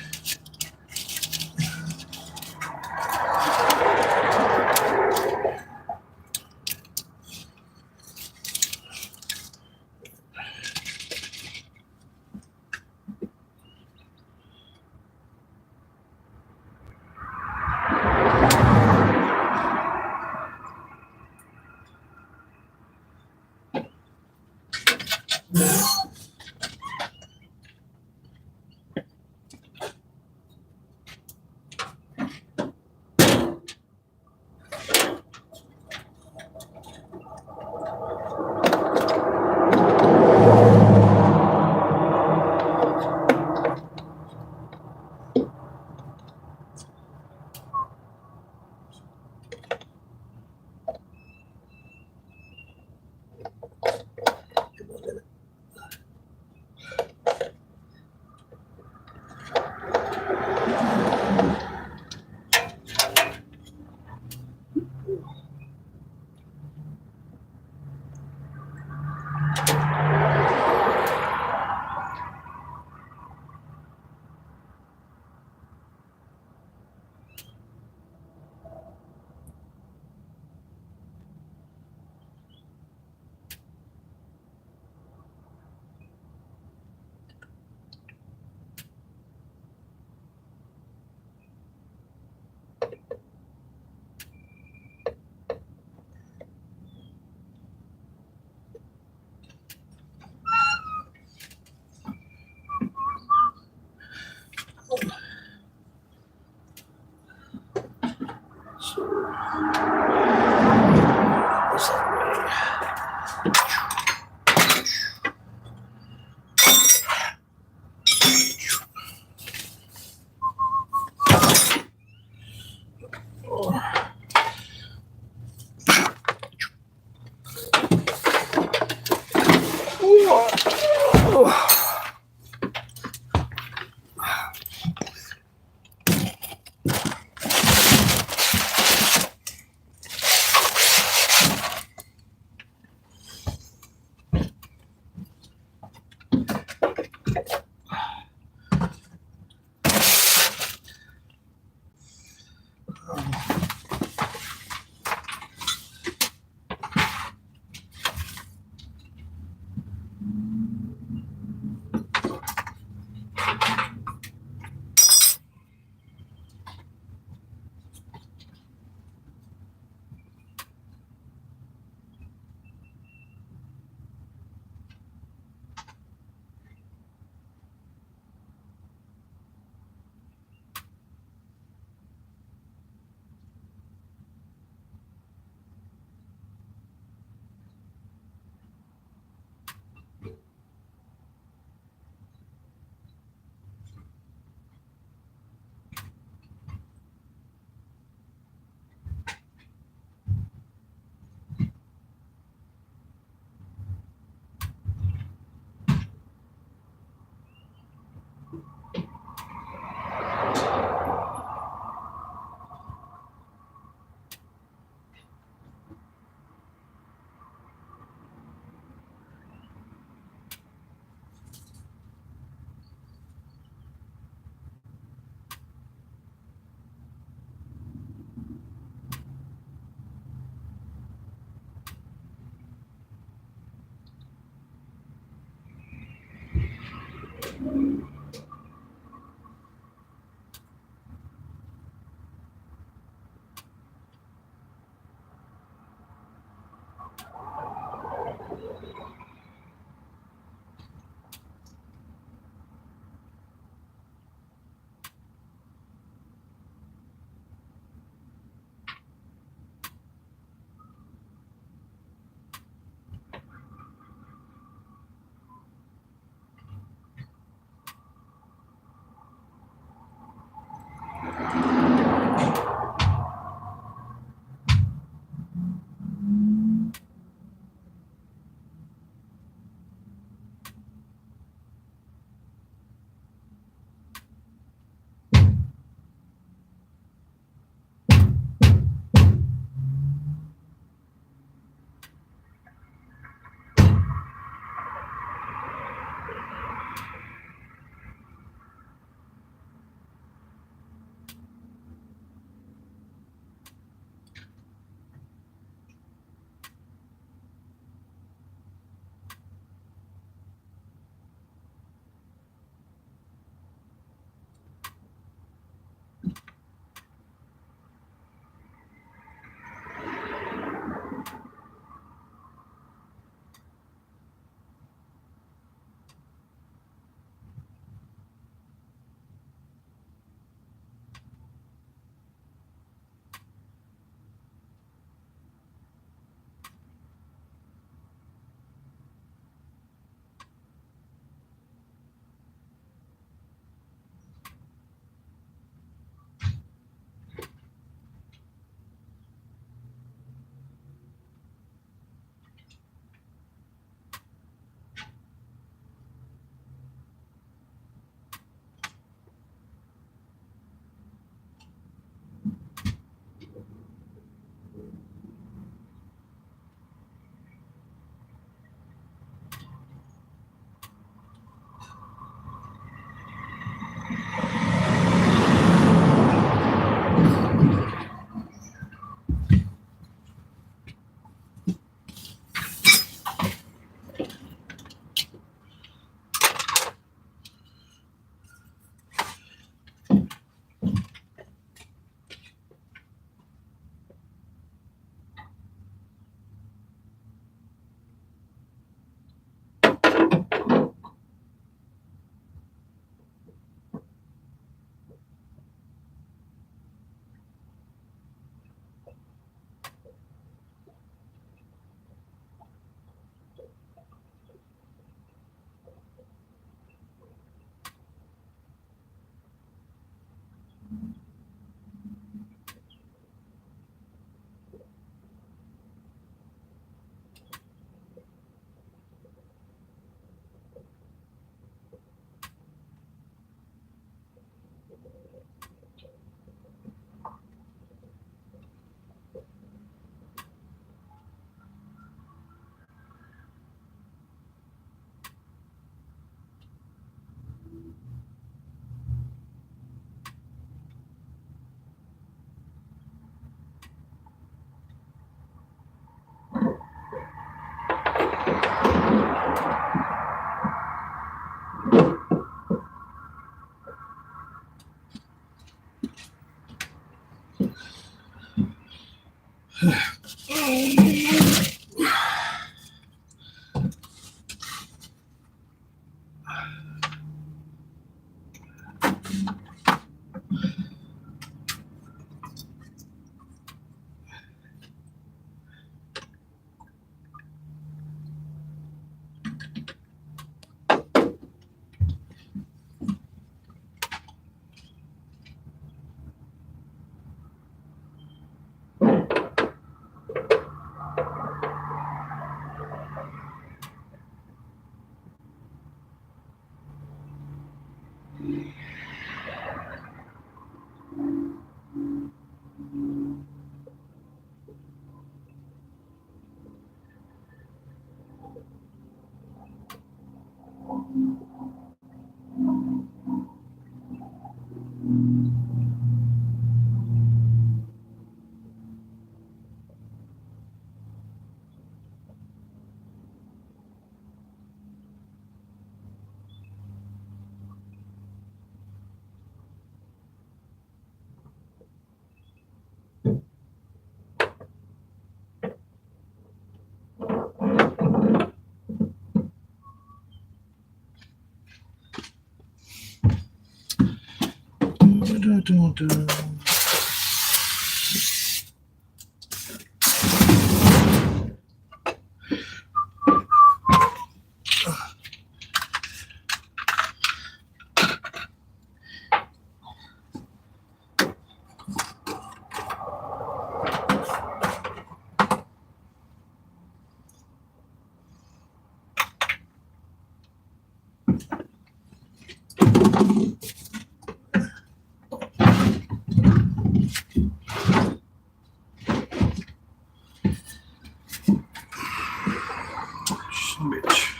Bitch.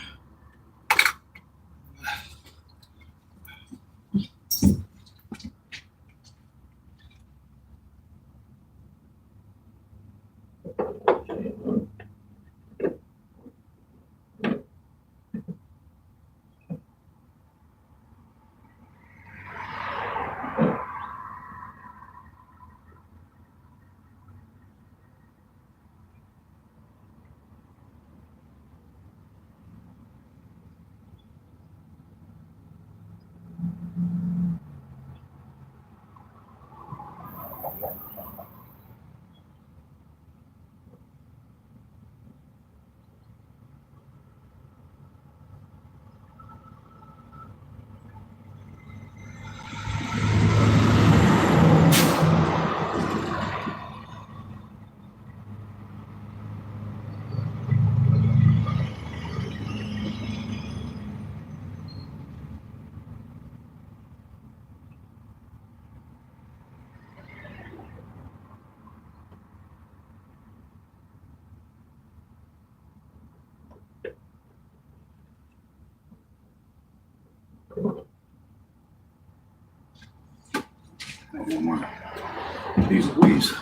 Jeez Louise.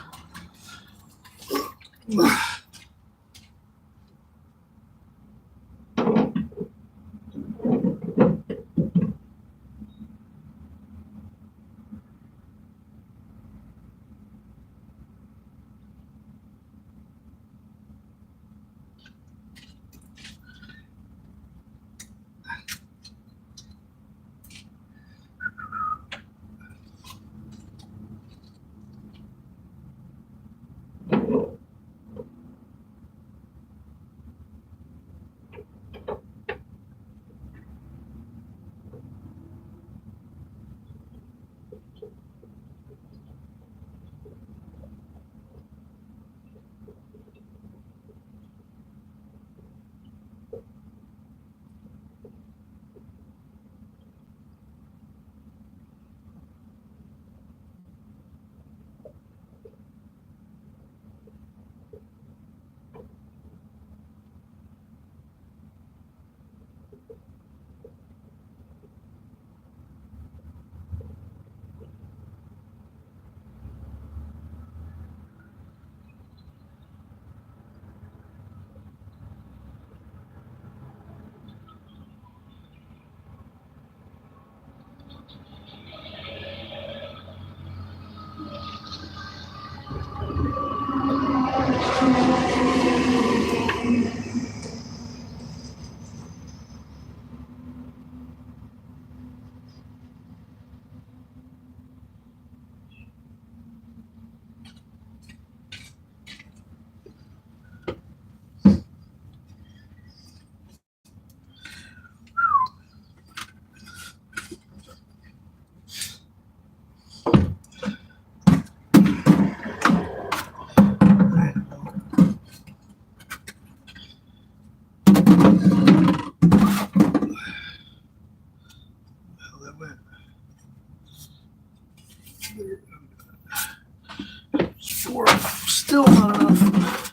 Still not enough.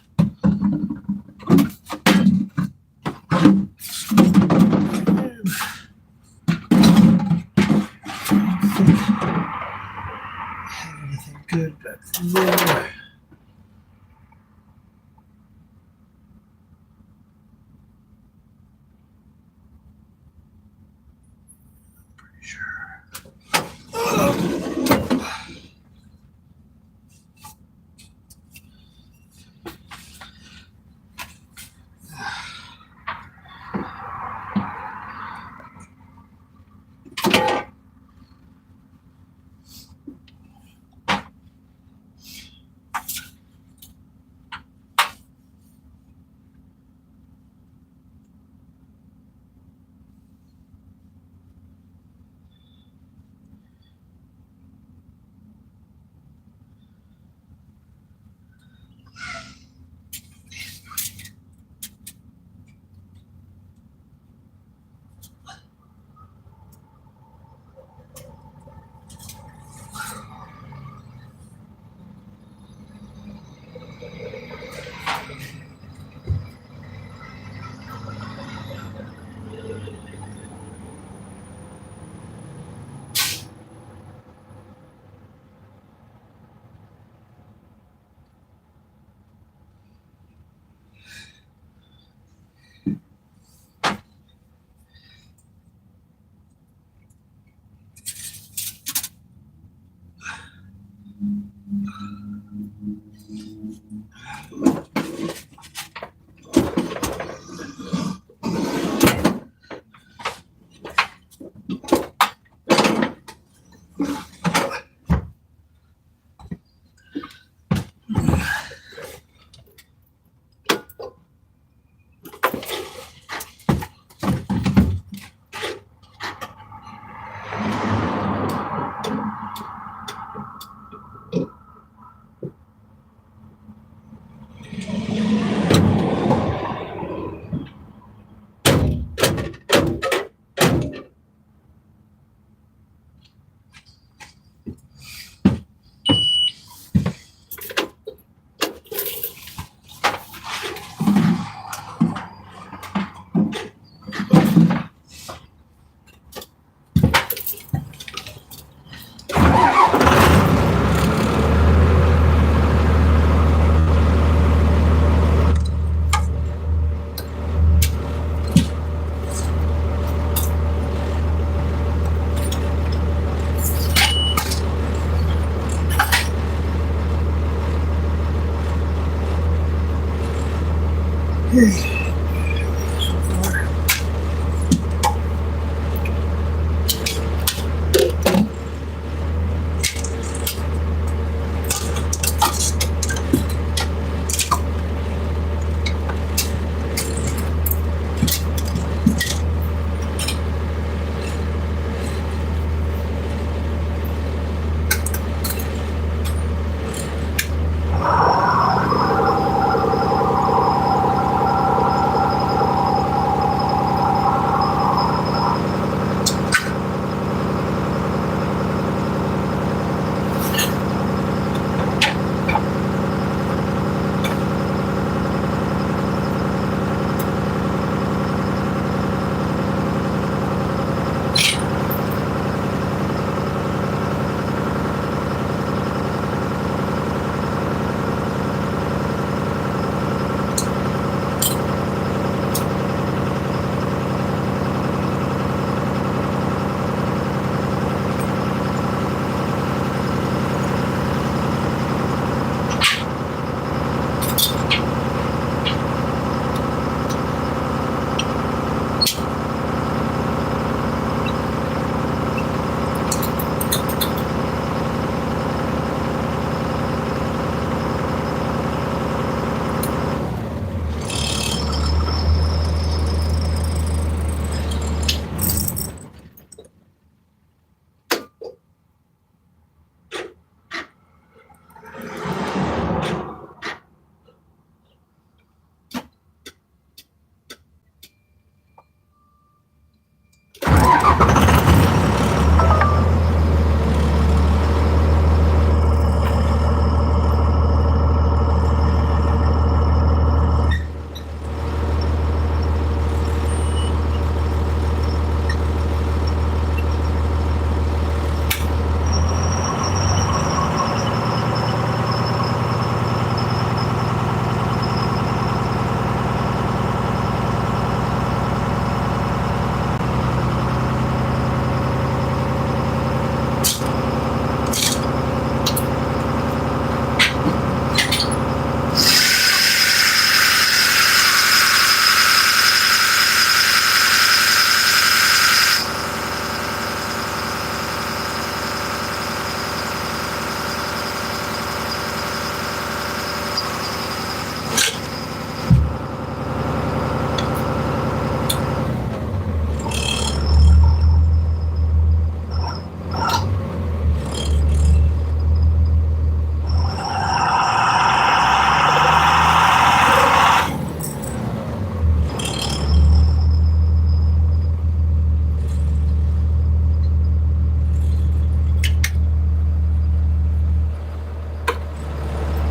Anything good back from there? Pretty sure.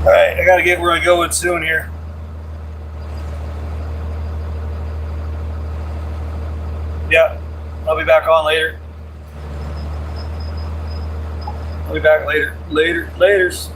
Alright, I gotta get where I'm going soon here. Yeah, I'll be back on later. I'll be back later. Laters.